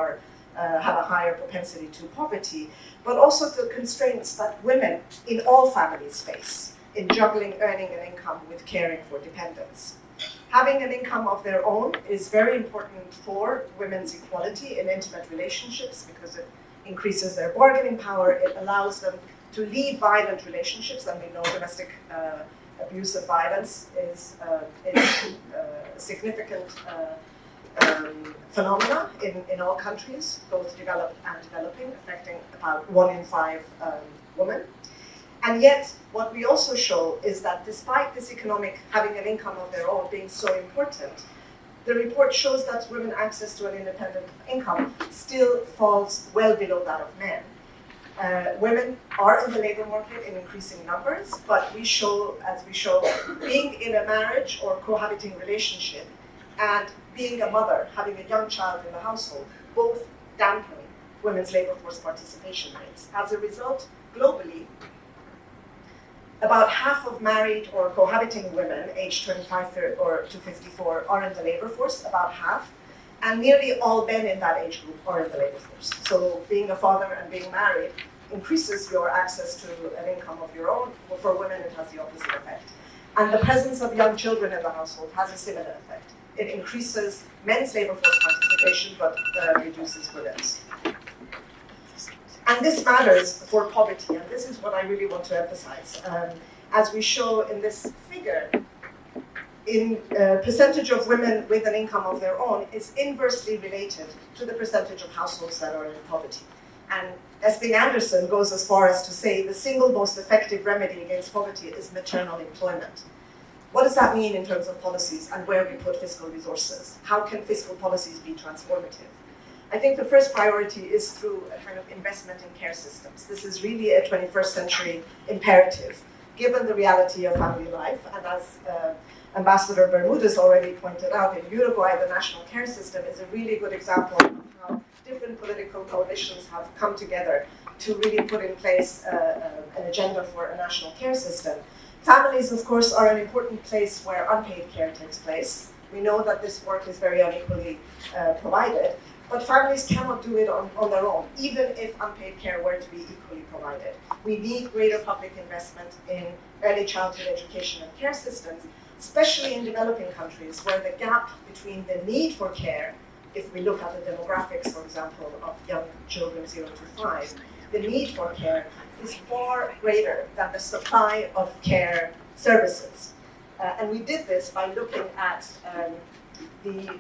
have a higher propensity to poverty, but also the constraints that women in all families face in juggling earning an income with caring for dependents. Having an income of their own is very important for women's equality in intimate relationships because it increases their bargaining power, it allows them to leave violent relationships, and we know domestic abuse and violence is a significant phenomena in all countries, both developed and developing, affecting about 1 in 5 women. And yet, what we also show is that despite this economic, having an income of their own being so important, the report shows that women's access to an independent income still falls well below that of men. Women are in the labor market in increasing numbers, but we show, being in a marriage or cohabiting relationship and being a mother, having a young child in the household, both dampen women's labor force participation rates. As a result, globally, about half of married or cohabiting women aged 25 to 54 are in the labor force, about half, and nearly all men in that age group are in the labor force. So being a father and being married increases your access to an income of your own. For women, it has the opposite effect. And the presence of young children in the household has a similar effect. It increases men's labor force participation, but reduces women's. And this matters for poverty, and this is what I really want to emphasize. As we show in this figure, in percentage of women with an income of their own is inversely related to the percentage of households that are in poverty. And Esping Anderson goes as far as to say the single most effective remedy against poverty is maternal employment. What does that mean in terms of policies and where we put fiscal resources? How can fiscal policies be transformative? I think the first priority is through a kind of investment in care systems. This is really a 21st century imperative, given the reality of family life. And as Ambassador Bermudez already pointed out, in Uruguay, the national care system is a really good example of how different political coalitions have come together to really put in place an agenda for a national care system. Families, of course, are an important place where unpaid care takes place. We know that this work is very unequally provided. But families cannot do it on their own, even if unpaid care were to be equally provided. We need greater public investment in early childhood education and care systems, especially in developing countries where the gap between the need for care, if we look at the demographics, for example, of young children 0 to 5, the need for care is far greater than the supply of care services. And we did this by looking at the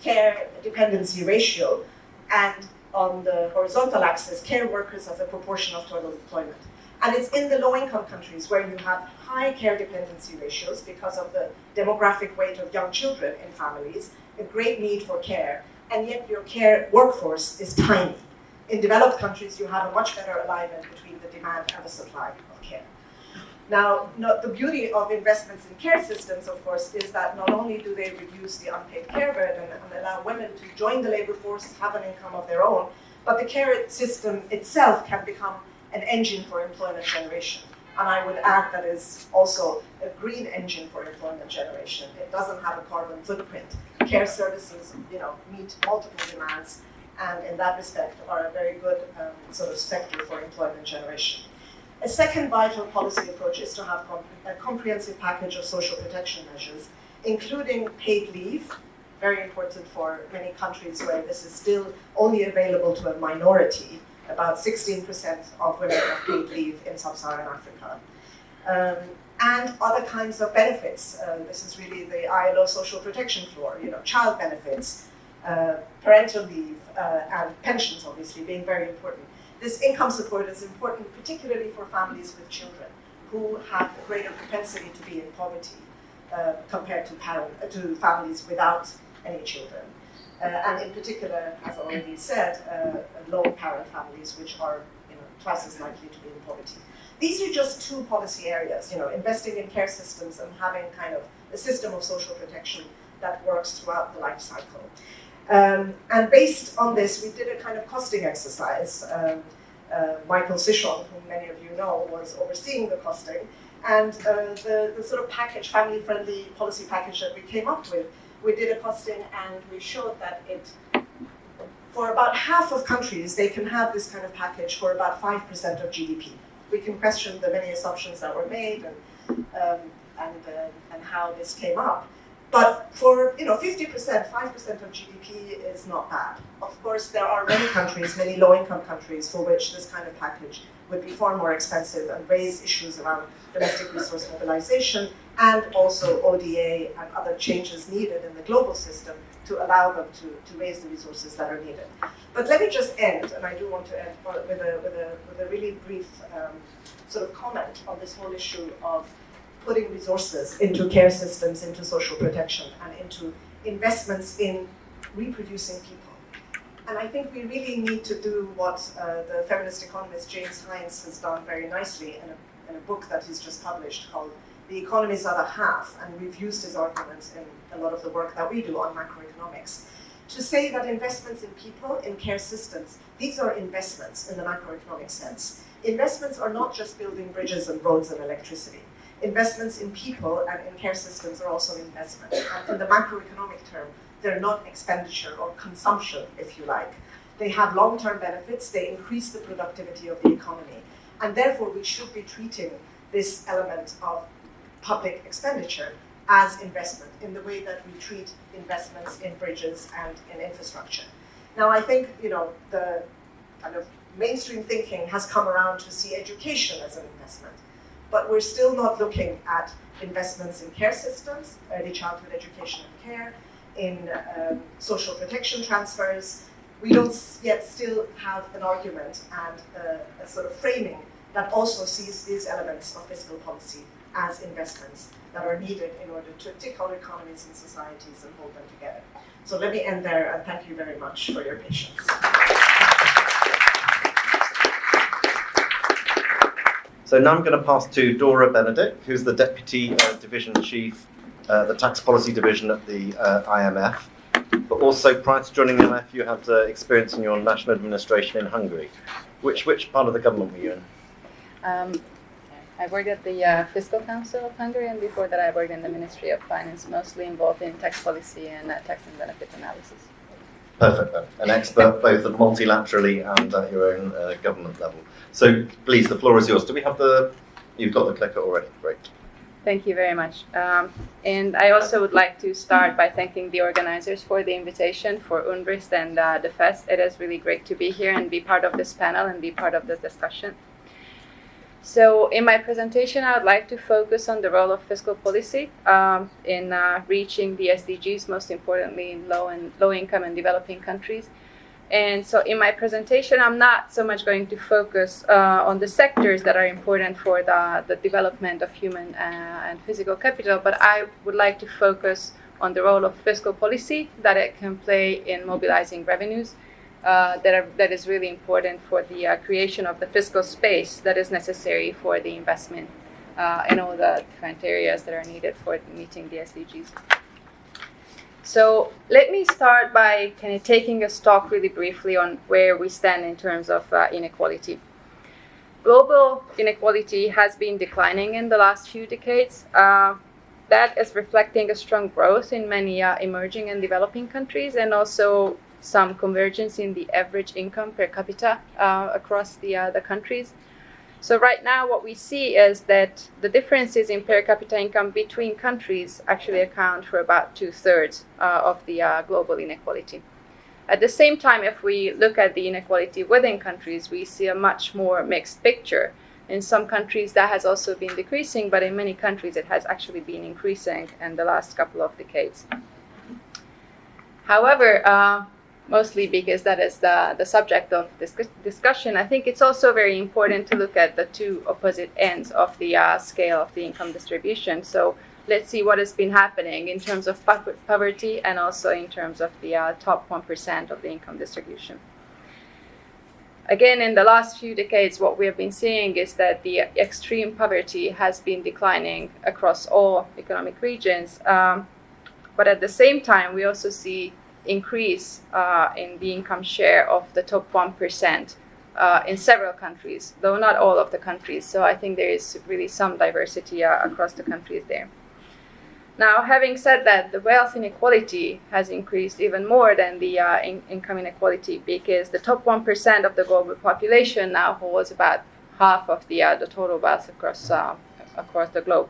care dependency ratio, and on the horizontal axis, care workers as a proportion of total employment. And it's in the low-income countries where you have high care dependency ratios because of the demographic weight of young children in families, a great need for care, and yet your care workforce is tiny. In developed countries, you have a much better alignment between the demand and the supply of care. Now, the beauty of investments in care systems, of course, is that not only do they reduce the unpaid care burden and allow women to join the labor force, have an income of their own, but the care system itself can become an engine for employment generation. And I would add that is also a green engine for employment generation. It doesn't have a carbon footprint. Care services, meet multiple demands, and in that respect are a very good sort of sector for employment generation. A second vital policy approach is to have a comprehensive package of social protection measures, including paid leave, very important for many countries where this is still only available to a minority. About 16% of women have paid leave in sub-Saharan Africa. And other kinds of benefits. This is really the ILO social protection floor, child benefits, parental leave, and pensions, obviously, being very important. This income support is important, particularly for families with children, who have a greater propensity to be in poverty compared to families without any children. And in particular, as already said, lone parent families, which are twice as likely to be in poverty. These are just two policy areas, investing in care systems and having kind of a system of social protection that works throughout the life cycle. And based on this, we did a kind of costing exercise. Michael Sichon, whom many of you know, was overseeing the costing. And the sort of package, family-friendly policy package that we came up with, we did a costing and we showed that for about half of countries, they can have this kind of package for about 5% of GDP. We can question the many assumptions that were made and how this came up. But for 50%, 5% of GDP is not bad. Of course, there are many countries, many low-income countries, for which this kind of package would be far more expensive and raise issues around domestic resource mobilization and also ODA and other changes needed in the global system to allow them to raise the resources that are needed. But let me just end, and I do want to end with a really brief sort of comment on this whole issue of putting resources into care systems, into social protection, and into investments in reproducing people. And I think we really need to do what the feminist economist James Hines has done very nicely in a book that he's just published called The Economy's Other Half, and we've used his arguments in a lot of the work that we do on macroeconomics, to say that investments in people, in care systems, these are investments in the macroeconomic sense. Investments are not just building bridges and roads and electricity. Investments in people and in care systems are also investments. And in the macroeconomic term, they're not expenditure or consumption, if you like. They have long-term benefits, they increase the productivity of the economy. And therefore, we should be treating this element of public expenditure as investment in the way that we treat investments in bridges and in infrastructure. Now, I think, the kind of mainstream thinking has come around to see education as an investment. But we're still not looking at investments in care systems, early childhood education and care, in social protection transfers. We don't yet still have an argument and a sort of framing that also sees these elements of fiscal policy as investments that are needed in order to tick our economies and societies and hold them together. So let me end there, and thank you very much for your patience. So now I'm going to pass to Dora Benedek, who's the Deputy Division Chief, the Tax Policy Division at the IMF. But also, prior to joining the IMF, you had experience in your national administration in Hungary. Which part of the government were you in? I worked at the Fiscal Council of Hungary, and before that I worked in the Ministry of Finance, mostly involved in tax policy and tax and benefit analysis. Perfect, then. An expert both at multilaterally and at your own government level. So please, the floor is yours. Do we have you've got the clicker already, great. Thank you very much. And I also would like to start by thanking the organizers for the invitation, for UNRISD and the FEST. It is really great to be here and be part of this panel and be part of this discussion. So in my presentation, I would like to focus on the role of fiscal policy in reaching the SDGs, most importantly in low income and developing countries. And so in my presentation, I'm not so much going to focus on the sectors that are important for the development of human and physical capital, but I would like to focus on the role of fiscal policy that it can play in mobilizing revenues. That is really important for the creation of the fiscal space that is necessary for the investment in all the different areas that are needed for meeting the SDGs. So let me start by kind of taking a stock really briefly on where we stand in terms of inequality. Global inequality has been declining in the last few decades. That is reflecting a strong growth in many emerging and developing countries, and also some convergence in the average income per capita across the countries. So right now what we see is that the differences in per capita income between countries actually account for about 2/3 of the global inequality. At the same time, if we look at the inequality within countries, we see a much more mixed picture. In some countries that has also been decreasing, but in many countries it has actually been increasing in the last couple of decades. However, mostly because that is the subject of this discussion, I think it's also very important to look at the two opposite ends of the scale of the income distribution. So let's see what has been happening in terms of poverty and also in terms of the top 1% of the income distribution. Again, in the last few decades, what we have been seeing is that the extreme poverty has been declining across all economic regions. But at the same time, we also see increase in the income share of the top 1% in several countries, though not all of the countries. So I think there is really some diversity across the countries there. Now, having said that, the wealth inequality has increased even more than the income inequality, because the top 1% of the global population now holds about half of the total wealth across the globe.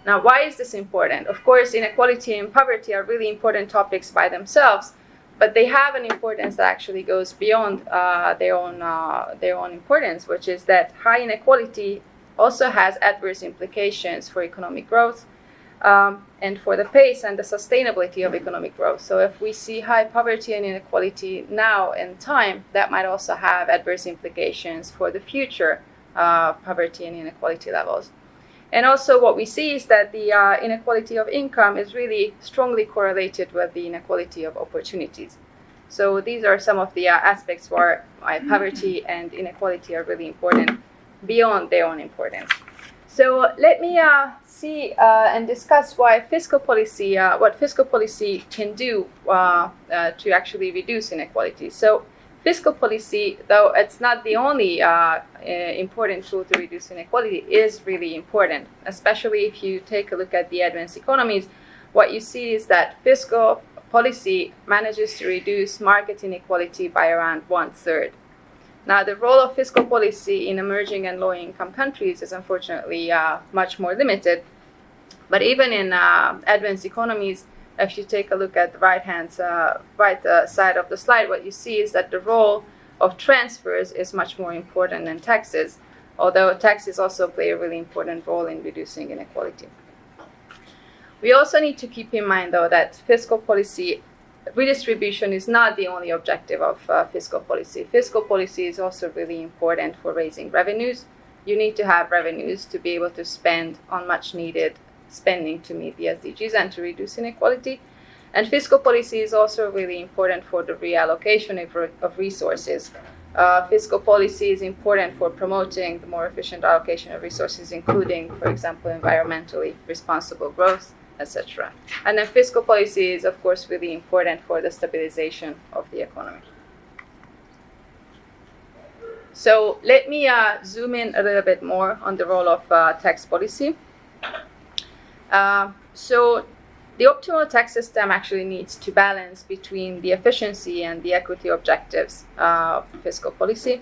Now, why is this important? Of course, inequality and poverty are really important topics by themselves, but they have an importance that actually goes beyond their own importance, which is that high inequality also has adverse implications for economic growth, and for the pace and the sustainability of economic growth. So if we see high poverty and inequality now in time, that might also have adverse implications for the future poverty and inequality levels. And also what we see is that the inequality of income is really strongly correlated with the inequality of opportunities. So these are some of the aspects where poverty and inequality are really important beyond their own importance. So let me see and discuss why fiscal policy, what fiscal policy can do to actually reduce inequality. So fiscal policy, though it's not the only important tool to reduce inequality, is really important, especially if you take a look at the advanced economies. What you see is that fiscal policy manages to reduce market inequality by around 1/3. Now, the role of fiscal policy in emerging and low-income countries is unfortunately much more limited. But even in advanced economies, if you take a look at the right side of the slide, what you see is that the role of transfers is much more important than taxes, although taxes also play a really important role in reducing inequality. We also need to keep in mind, though, that fiscal policy redistribution is not the only objective of fiscal policy. Fiscal policy is also really important for raising revenues. You need to have revenues to be able to spend on much needed spending to meet the SDGs and to reduce inequality. And fiscal policy is also really important for the reallocation of resources. Fiscal policy is important for promoting the more efficient allocation of resources, including, for example, environmentally responsible growth, etc. And then fiscal policy is, of course, really important for the stabilization of the economy. So let me zoom in a little bit more on the role of tax policy. So the optimal tax system actually needs to balance between the efficiency and the equity objectives of fiscal policy.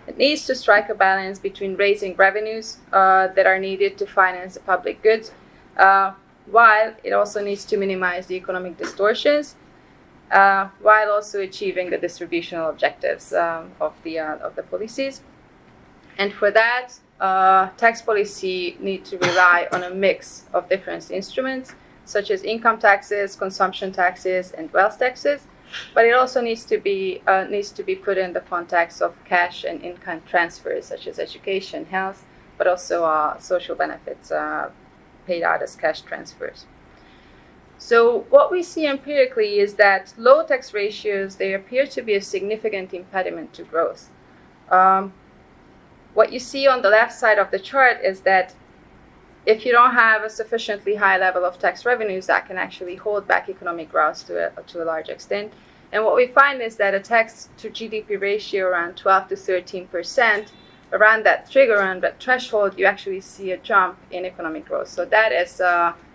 It needs to strike a balance between raising revenues that are needed to finance the public goods, while it also needs to minimize the economic distortions, while also achieving the distributional objectives of the policies. And for that, tax policy needs to rely on a mix of different instruments, such as income taxes, consumption taxes, and wealth taxes. But it also needs to be put in the context of cash and in-kind transfers, such as education, health, but also social benefits paid out as cash transfers. So what we see empirically is that low tax ratios, they appear to be a significant impediment to growth. What you see on the left side of the chart is that if you don't have a sufficiently high level of tax revenues, that can actually hold back economic growth to a large extent. And what we find is that a tax to GDP ratio around 12 to 13%, around that trigger, around that threshold, you actually see a jump in economic growth. So that is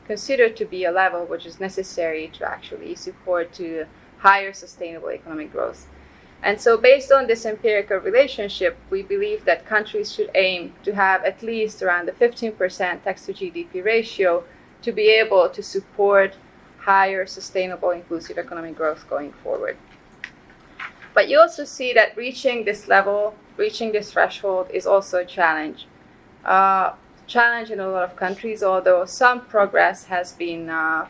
considered to be a level which is necessary to actually support to higher sustainable economic growth. And so based on this empirical relationship, we believe that countries should aim to have at least around the 15% tax to GDP ratio to be able to support higher sustainable inclusive economic growth going forward. But you also see that reaching this level, reaching this threshold is also a challenge. Challenge in a lot of countries, although some progress has been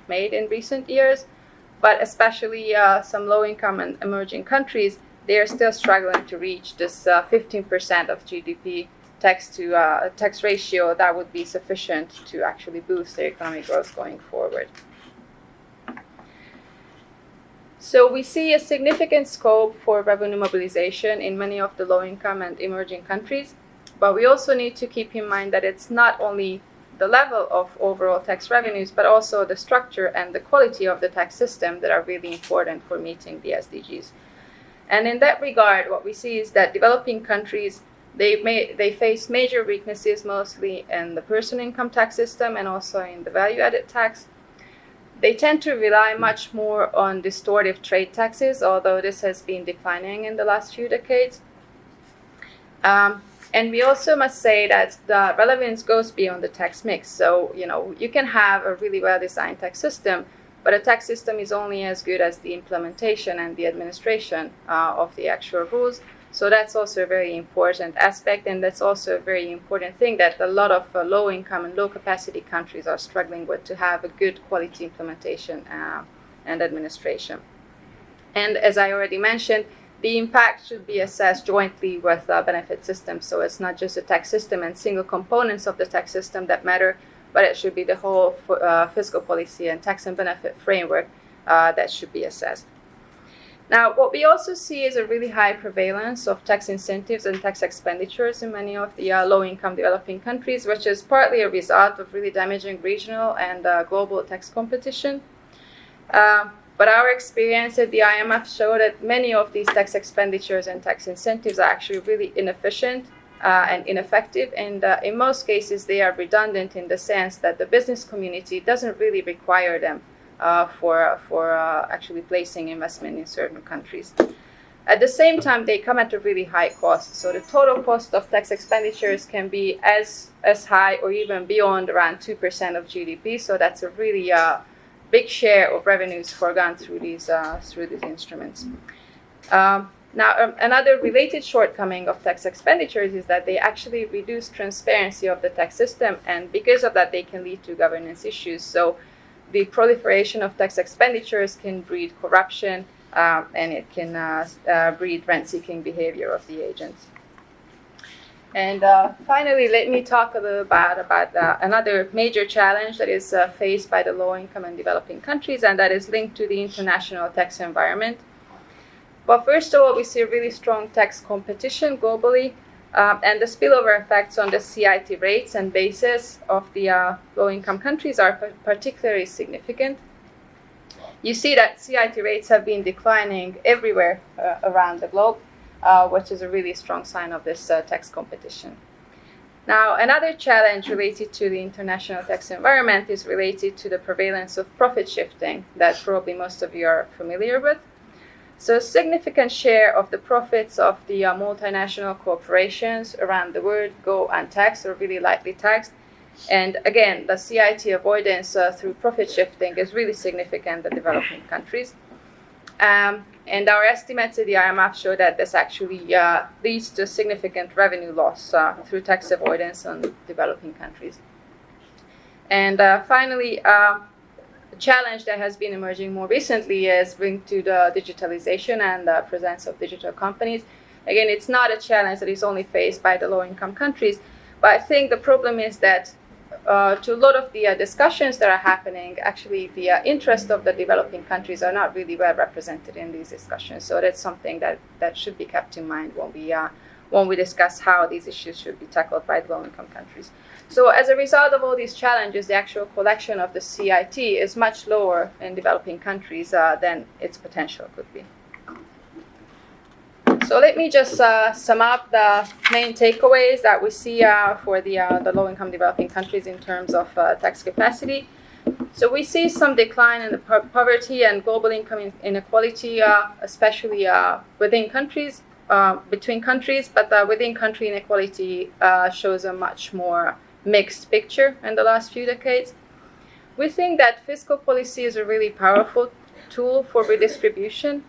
made in recent years. but especially some low-income and emerging countries, they are still struggling to reach this 15% of GDP tax ratio that would be sufficient to actually boost their economic growth going forward. So we see a significant scope for revenue mobilization in many of the low-income and emerging countries, but we also need to keep in mind that it's not only the level of overall tax revenues, but also the structure and the quality of the tax system that are really important for meeting the SDGs. And in that regard, what we see is that developing countries, they face major weaknesses, mostly in the personal income tax system and also in the value-added tax. They tend to rely much more on distortive trade taxes, although this has been declining in the last few decades. And we also must say that the relevance goes beyond the tax mix. So, you can have a really well-designed tax system, but a tax system is only as good as the implementation and the administration of the actual rules. So that's also a very important aspect, and that's also a very important thing that a lot of low-income and low-capacity countries are struggling with, to have a good quality implementation and administration. And as I already mentioned, the impact should be assessed jointly with benefit systems. So it's not just the tax system and single components of the tax system that matter, but it should be the whole fiscal policy and tax and benefit framework that should be assessed. Now, what we also see is a really high prevalence of tax incentives and tax expenditures in many of the low-income developing countries, which is partly a result of really damaging regional and global tax competition. But our experience at the IMF showed that many of these tax expenditures and tax incentives are actually really inefficient and ineffective, and in most cases they are redundant in the sense that the business community doesn't really require them for actually placing investment in certain countries. At the same time, they come at a really high cost. So the total cost of tax expenditures can be as high or even beyond around 2% of GDP. So that's a really big share of revenues forgone through these instruments. Now, another related shortcoming of tax expenditures is that they actually reduce transparency of the tax system, and because of that, they can lead to governance issues. So the proliferation of tax expenditures can breed corruption, and it can breed rent-seeking behavior of the agents. And finally, let me talk a little bit about another major challenge that is faced by the low-income and developing countries, and that is linked to the international tax environment. But first of all, we see a really strong tax competition globally, and the spillover effects on the CIT rates and bases of the low-income countries are particularly significant. You see that CIT rates have been declining everywhere around the globe, which is a really strong sign of this tax competition. Now, another challenge related to the international tax environment is related to the prevalence of profit shifting that probably most of you are familiar with. So a significant share of the profits of the multinational corporations around the world go untaxed or really lightly taxed. And again, the CIT avoidance through profit shifting is really significant in developing countries. And our estimates at the IMF show that this actually leads to significant revenue loss through tax avoidance in developing countries. And finally, the challenge that has been emerging more recently is linked to the digitalization and the presence of digital companies. Again, it's not a challenge that is only faced by the low-income countries, but I think the problem is that to a lot of the discussions that are happening, actually the interests of the developing countries are not really well represented in these discussions. So that's something that should be kept in mind when we discuss how these issues should be tackled by the low-income countries. So as a result of all these challenges, the actual collection of the CIT is much lower in developing countries than its potential could be. So let me just sum up the main takeaways that we see for the low-income developing countries in terms of tax capacity. So we see some decline in the poverty and global income inequality, especially within countries, between countries, but within country inequality shows a much more mixed picture in the last few decades. We think that fiscal policy is a really powerful tool for redistribution.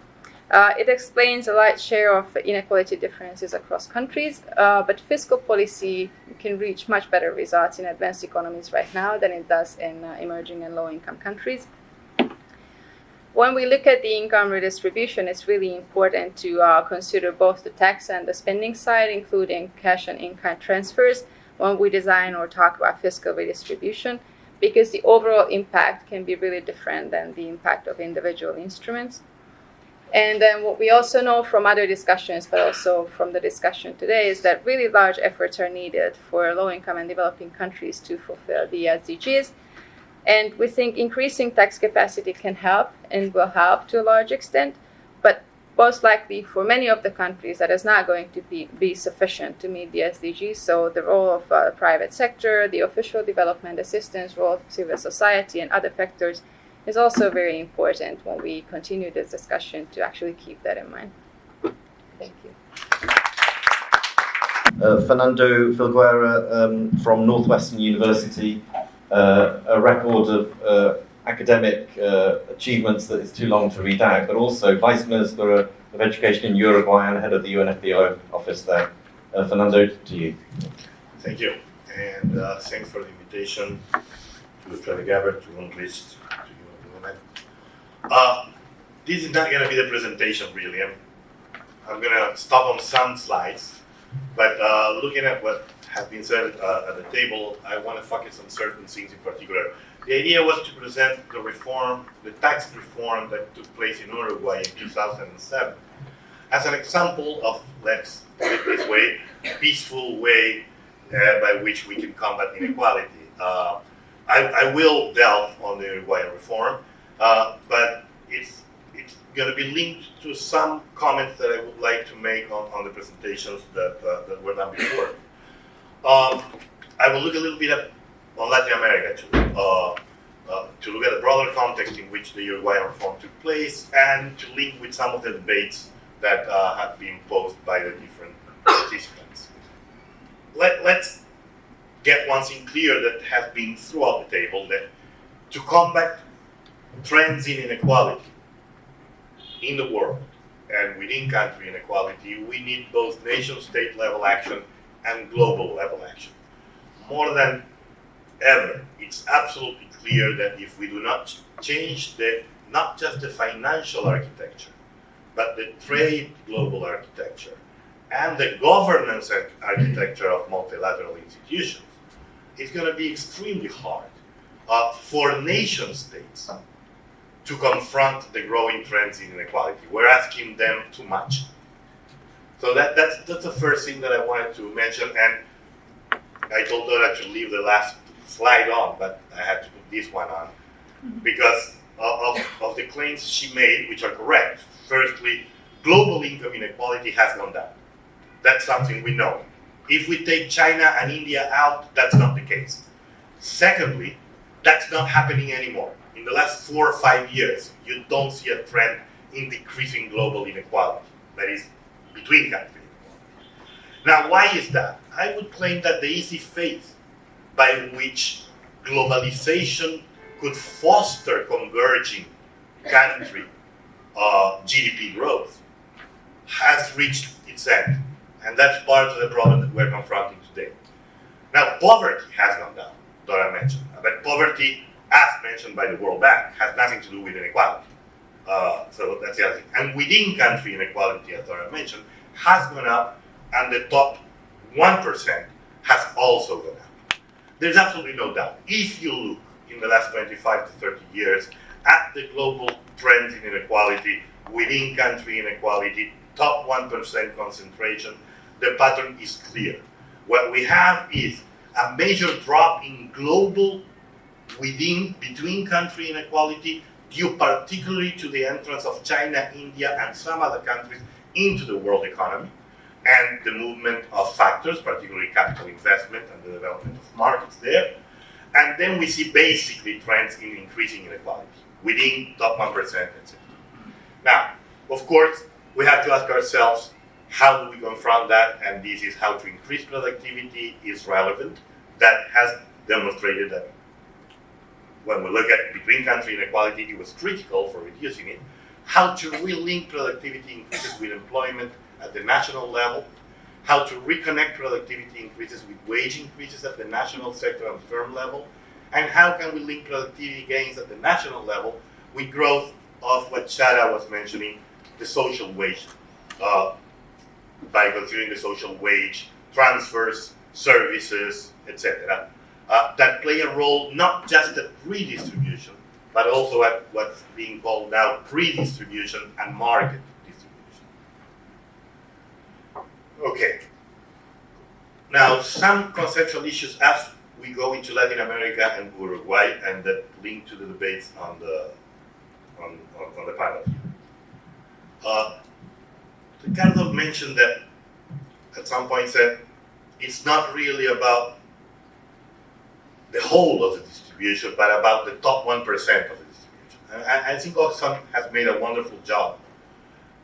It explains a large share of inequality differences across countries, but fiscal policy can reach much better results in advanced economies right now than it does in emerging and low-income countries. When we look at the income redistribution, it's really important to consider both the tax and the spending side, including cash and in-kind transfers, when we design or talk about fiscal redistribution, because the overall impact can be really different than the impact of individual instruments. And then what we also know from other discussions, but also from the discussion today, is that really large efforts are needed for low-income and developing countries to fulfill the SDGs. And we think increasing tax capacity can help and will help to a large extent, but most likely for many of the countries that is not going to be sufficient to meet the SDGs. So the role of the private sector, the official development assistance, role of civil society and other factors is also very important when we continue this discussion to actually keep that in mind. Thank you. Fernando Filgueira from Northwestern University, a record of academic achievements that is too long to read out, but also Vice Minister of Education in Uruguay and head of the UNFPO office there. Fernando, to you. Thank you, and thanks for the invitation to Friedrich-Ebert, to UNRISD, to you and the women. This is not going to be the presentation, really. I'm going to stop on some slides, but looking at what has been said at the table, I want to focus on certain things in particular. The idea was to present the reform, the tax reform that took place in Uruguay in 2007, as an example of, let's put it this way, a peaceful way by which we can combat inequality. I will delve on the Uruguayan reform, but it's going to be linked to some comments that I would like to make on the presentations that were done before. I will look a little bit at on Latin America too, to look at the broader context in which the Uruguayan reform took place, and to link with some of the debates that have been posed by the different participants. Let's get one thing clear that has been throughout the table, that to combat trends in inequality in the world and within country inequality, we need both nation-state level action and global level action. More than ever, it's absolutely clear that if we do not change not just the financial architecture, but the trade global architecture and the governance architecture of multilateral institutions, it's going to be extremely hard for nation states to confront the growing trends in inequality. We're asking them too much. So that's the first thing that I wanted to mention, and I told Dora to leave the last slide on, but I had to put this one on because of the claims she made, which are correct. Firstly, global income inequality has gone down. That's something we know. If we take China and India out, that's not the case. Secondly, that's not happening anymore. In the last 4 or 5 years, you don't see a trend in decreasing global inequality, that is, between countries. Now, why is that? I would claim that the easy faith by which globalization could foster converging country GDP growth has reached its end. And that's part of the problem that we're confronting today. Now, poverty has gone down, Dora mentioned. But poverty, as mentioned by the World Bank, has nothing to do with inequality. So that's the other thing. And within country inequality, as Dora mentioned, has gone up, and the top 1% has also gone up. There's absolutely no doubt. If you look in the last 25 to 30 years at the global trends in inequality, within country inequality, top 1% concentration, the pattern is clear. What we have is a major drop in global between country inequality due particularly to the entrance of China, India, and some other countries into the world economy, and the movement of factors, particularly capital investment and the development of markets there. And then we see basically trends in increasing inequality within top 1%, etc. Now, of course, we have to ask ourselves, how do we confront that? And this is how to increase productivity is relevant. That has demonstrated that when we look at between country inequality, it was critical for reducing it. How to relink productivity increases with employment at the national level. How to reconnect productivity increases with wage increases at the national sector and firm level. And how can we link productivity gains at the national level with growth of what Shahra was mentioning, the social wage, by considering the social wage, transfers, services, etc., that play a role not just at redistribution, but also at what's being called now pre-distribution and market distribution. Okay. Now, some conceptual issues as we go into Latin America and Uruguay, and that link to the debates on the panel. Ricardo mentioned that at some point said it's not really about the whole of the distribution, but about the top 1% of the distribution. And I think Oxfam has made a wonderful job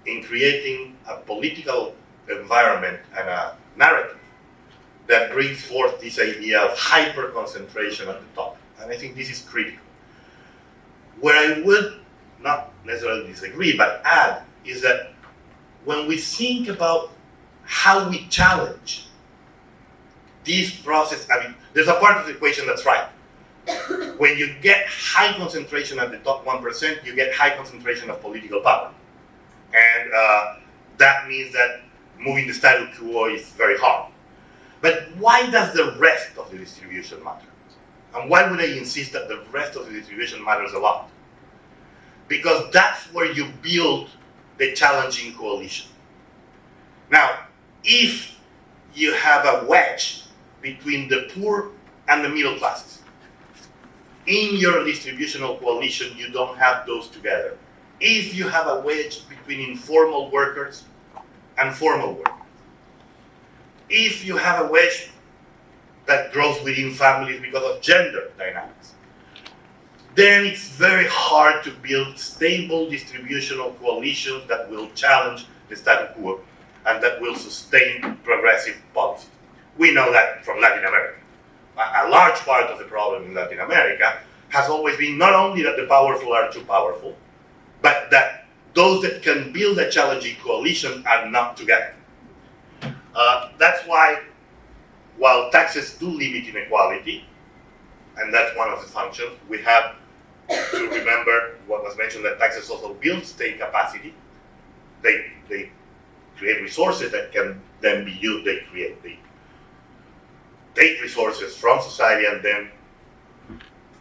in creating a political environment and a narrative that brings forth this idea of hyper-concentration at the top. And I think this is critical. Where I would not necessarily disagree, but add, is that when we think about how we challenge this process, I mean, there's a part of the equation that's right. When you get high concentration at the top 1%, you get high concentration of political power. And that means that moving the status quo is very hard. But why does the rest of the distribution matter? And why would I insist that the rest of the distribution matters a lot? Because that's where you build the challenging coalition. Now, if you have a wedge between the poor and the middle classes, in your distributional coalition, you don't have those together. If you have a wedge between informal workers and formal workers, if you have a wedge that grows within families because of gender dynamics, then it's very hard to build stable distributional coalitions that will challenge the status quo and that will sustain progressive policy. We know that from Latin America. A large part of the problem in Latin America has always been not only that the powerful are too powerful, but that those that can build a challenging coalition are not together. That's why, while taxes do limit inequality, and that's one of the functions, we have to remember what was mentioned, that taxes also build state capacity. They create resources that can then be used. They take resources from society and then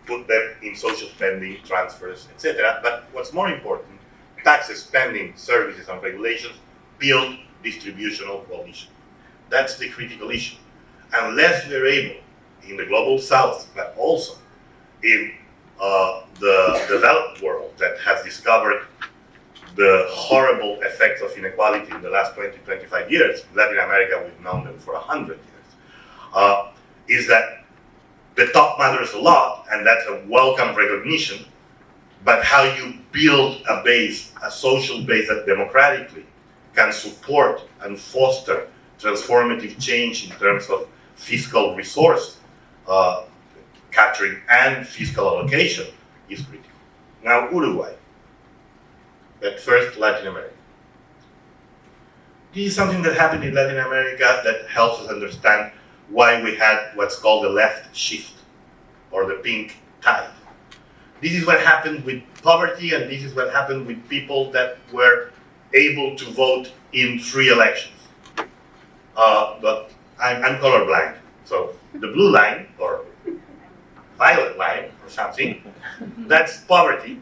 put them in social spending, transfers, etc. But what's more important, taxes, spending, services, and regulations build distributional coalition. That's the critical issue. Unless we're able, in the global south, but also in the developed world that has discovered the horrible effects of inequality in the last 20, 25 years, Latin America, we've known them for 100 years, is that the top matters a lot, and that's a welcome recognition, but how you build a base, a social base that democratically can support and foster transformative change in terms of fiscal resource capturing and fiscal allocation is critical. Now, Uruguay, but first Latin America. This is something that happened in Latin America that helps us understand why we had what's called the left shift, or the pink tide. This is what happened with poverty, and this is what happened with people that were able to vote in free elections. But I'm colorblind, so the blue line, or violet line, or something, that's poverty,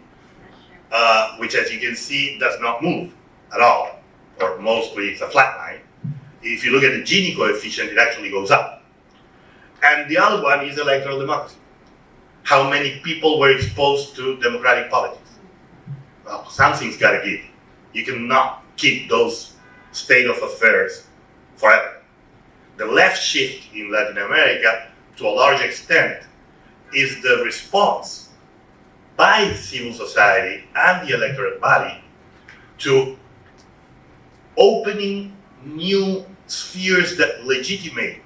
which, as you can see, does not move at all, or mostly it's a flat line. If you look at the Gini coefficient, it actually goes up. And the other one is electoral democracy. How many people were exposed to democratic politics? Well, something's got to give. You cannot keep those state of affairs forever. The left shift in Latin America, to a large extent, is the response by civil society and the electorate body to opening new spheres that legitimate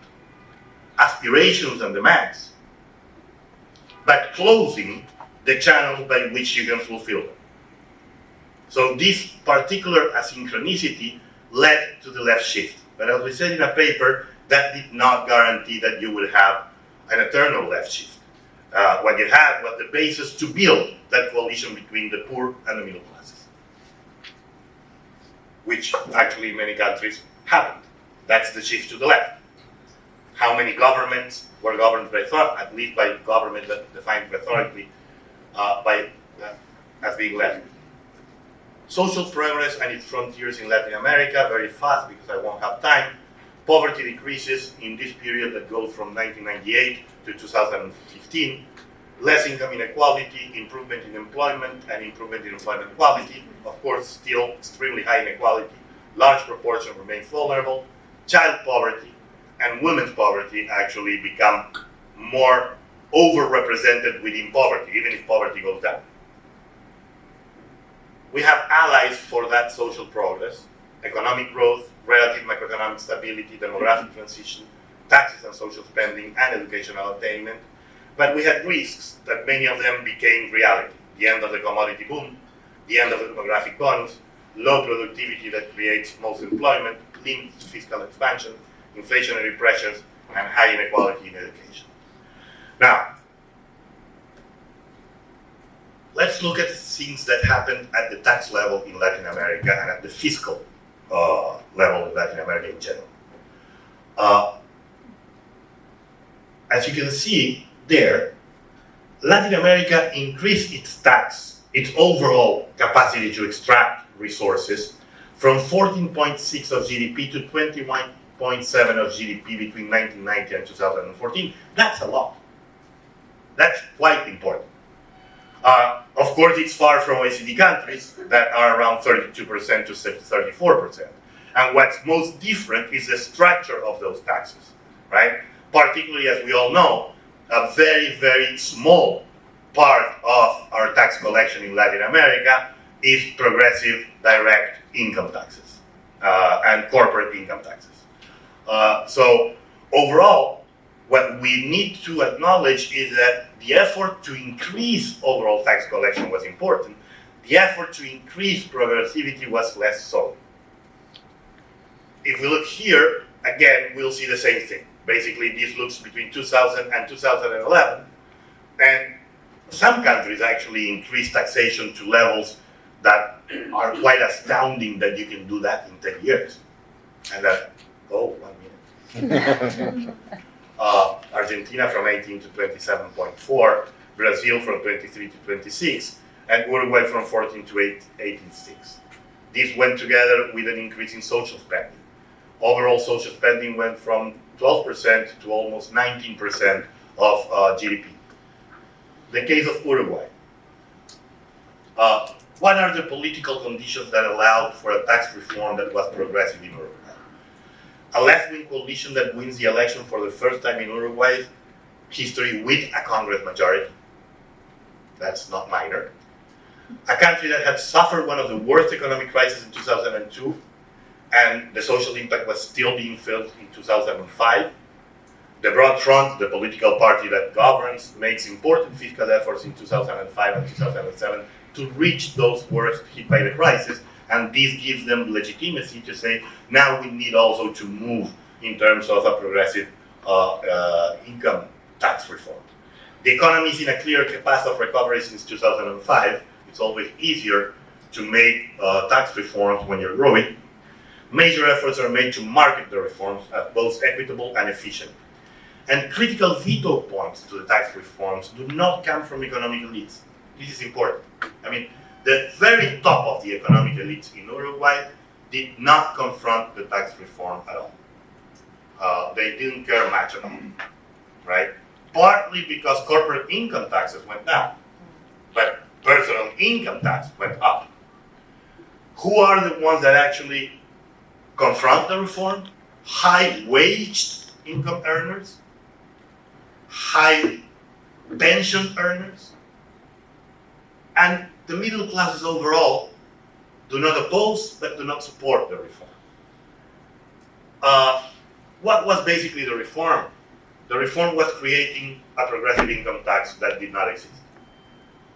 aspirations and demands, but closing the channels by which you can fulfill them. So this particular asynchronicity led to the left shift. But as we said in a paper, that did not guarantee that you would have an eternal left shift. What you had was the basis to build that coalition between the poor and the middle classes, which actually in many countries happened. That's the shift to the left. How many governments were governed by at least by government that defined rhetorically as being left? Social progress and its frontiers in Latin America, very fast because I won't have time. Poverty decreases in this period that goes from 1998 to 2015. Less income inequality, improvement in employment, and improvement in employment quality. Of course, still extremely high inequality. Large proportion remains vulnerable. Child poverty and women's poverty actually become more overrepresented within poverty, even if poverty goes down. We have allies for that social progress: economic growth, relative macroeconomic stability, demographic transition, taxes and social spending, and educational attainment. But we had risks that many of them became reality: the end of the commodity boom, the end of the demographic bonus, low productivity that creates most employment, limited fiscal expansion, inflationary pressures, and high inequality in education. Now, let's look at things that happened at the tax level in Latin America and at the fiscal level in Latin America in general. As you can see there, Latin America increased its overall capacity to extract resources from 14.6 of GDP to 21.7 of GDP between 1990 and 2014. That's a lot. That's quite important. Of course, it's far from OECD countries that are around 32% to 34%. And what's most different is the structure of those taxes, right? Particularly, as we all know, a very, very small part of our tax collection in Latin America is progressive direct income taxes and corporate income taxes. So overall, what we need to acknowledge is that the effort to increase overall tax collection was important. The effort to increase progressivity was less so. If we look here, again, we'll see the same thing. Basically, this looks between 2000 and 2011. And some countries actually increased taxation to levels that are quite astounding that you can do that in 10 years. And that, 1 minute. Argentina from 18 to 27.4, Brazil from 23 to 26, and Uruguay from 14 to 18.6. These went together with an increase in social spending. Overall social spending went from 12% to almost 19% of GDP. The case of Uruguay. What are the political conditions that allowed for a tax reform that was progressive in Uruguay? A left-wing coalition that wins the election for the first time in Uruguay's history with a Congress majority. That's not minor. A country that had suffered one of the worst economic crises in 2002, and the social impact was still being felt in 2005. The Broad Front, the political party that governs, makes important fiscal efforts in 2005 and 2007 to reach those worst hit by the crisis, and this gives them legitimacy to say, now we need also to move in terms of a progressive income tax reform. The economy is in a clear path of recovery since 2005. It's always easier to make tax reforms when you're growing. Major efforts are made to market the reforms as both equitable and efficient. And critical veto points to the tax reforms do not come from economic elites. This is important. I mean, the very top of the economic elites in Uruguay did not confront the tax reform at all. They didn't care much at all, right? Partly because corporate income taxes went down, but personal income tax went up. Who are the ones that actually confront the reform? High-waged income earners, high pension earners, and the middle classes overall do not oppose but do not support the reform. What was basically the reform? The reform was creating a progressive income tax that did not exist.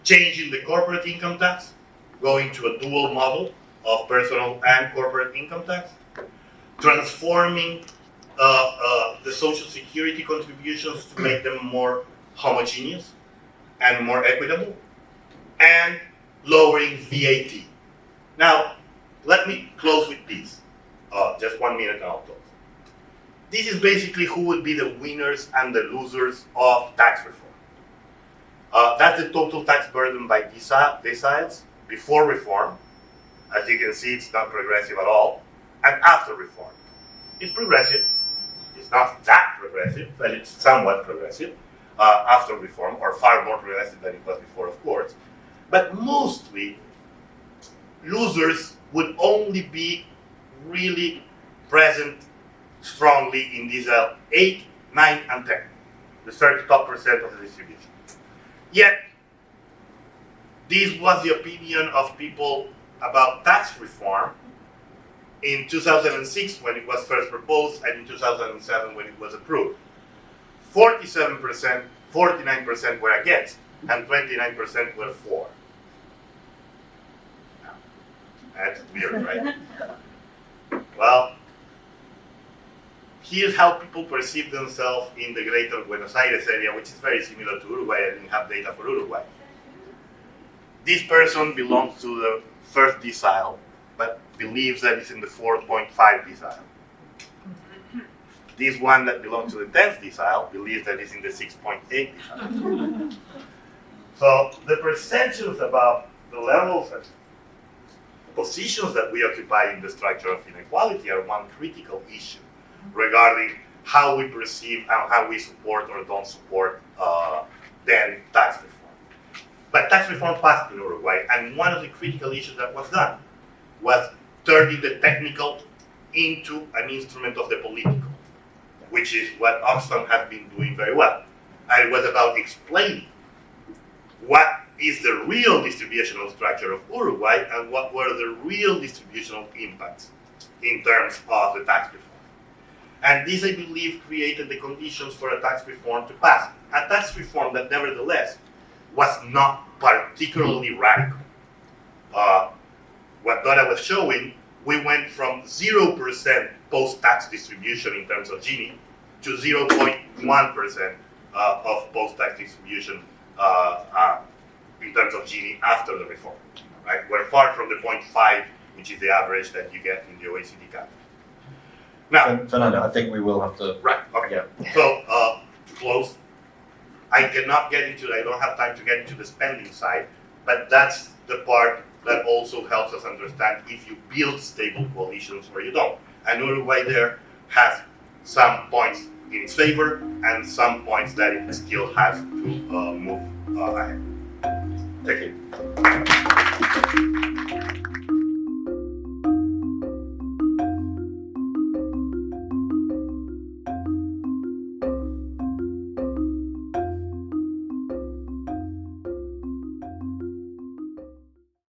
Changing the corporate income tax, going to a dual model of personal and corporate income tax, transforming the social security contributions to make them more homogeneous, and more equitable, and lowering VAT. Now, let me close with this. Just 1 minute and I'll close. This is basically who would be the winners and the losers of tax reform. That's the total tax burden by deciles before reform. As you can see, it's not progressive at all. And after reform, it's progressive. It's not that progressive, but it's somewhat progressive after reform, or far more progressive than it was before, of course. But mostly, losers would only be really present strongly in these 8, 9, and 10, the 30 top percent of the distribution. Yet, this was the opinion of people about tax reform in 2006 when it was first proposed, and in 2007 when it was approved. 47%, 49% were against, and 29% were for. That's weird, right? Well, here's how people perceive themselves in the greater Buenos Aires area, which is very similar to Uruguay. I didn't have data for Uruguay. This person belongs to the first decile, but believes that it's in the 4.5 decile. This one that belongs to the 10th decile believes that it's in the 6.8 decile. So the perceptions about the levels and positions that we occupy in the structure of inequality are one critical issue regarding how we perceive and how we support or don't support then tax reform. But tax reform passed in Uruguay, and one of the critical issues that was done was turning the technical into an instrument of the political, which is what Oxfam has been doing very well. And it was about explaining what is the real distributional structure of Uruguay and what were the real distributional impacts in terms of the tax reform. And this, I believe, created the conditions for a tax reform to pass. A tax reform that, nevertheless, was not particularly radical. What Dora was showing, we went from 0% post-tax distribution in terms of Gini to 0.1% of post-tax distribution in terms of Gini after the reform. Right? We're far from the 0.5, which is the average that you get in the OECD countries. Now, Fernando, I think we will have to. right, okay. Yeah. So, to close, I cannot get into, I don't have time to get into the spending side, but that's the part that also helps us understand if you build stable coalitions or you don't. And Uruguay there has some points in its favor and some points that it still has to move ahead. Thank you.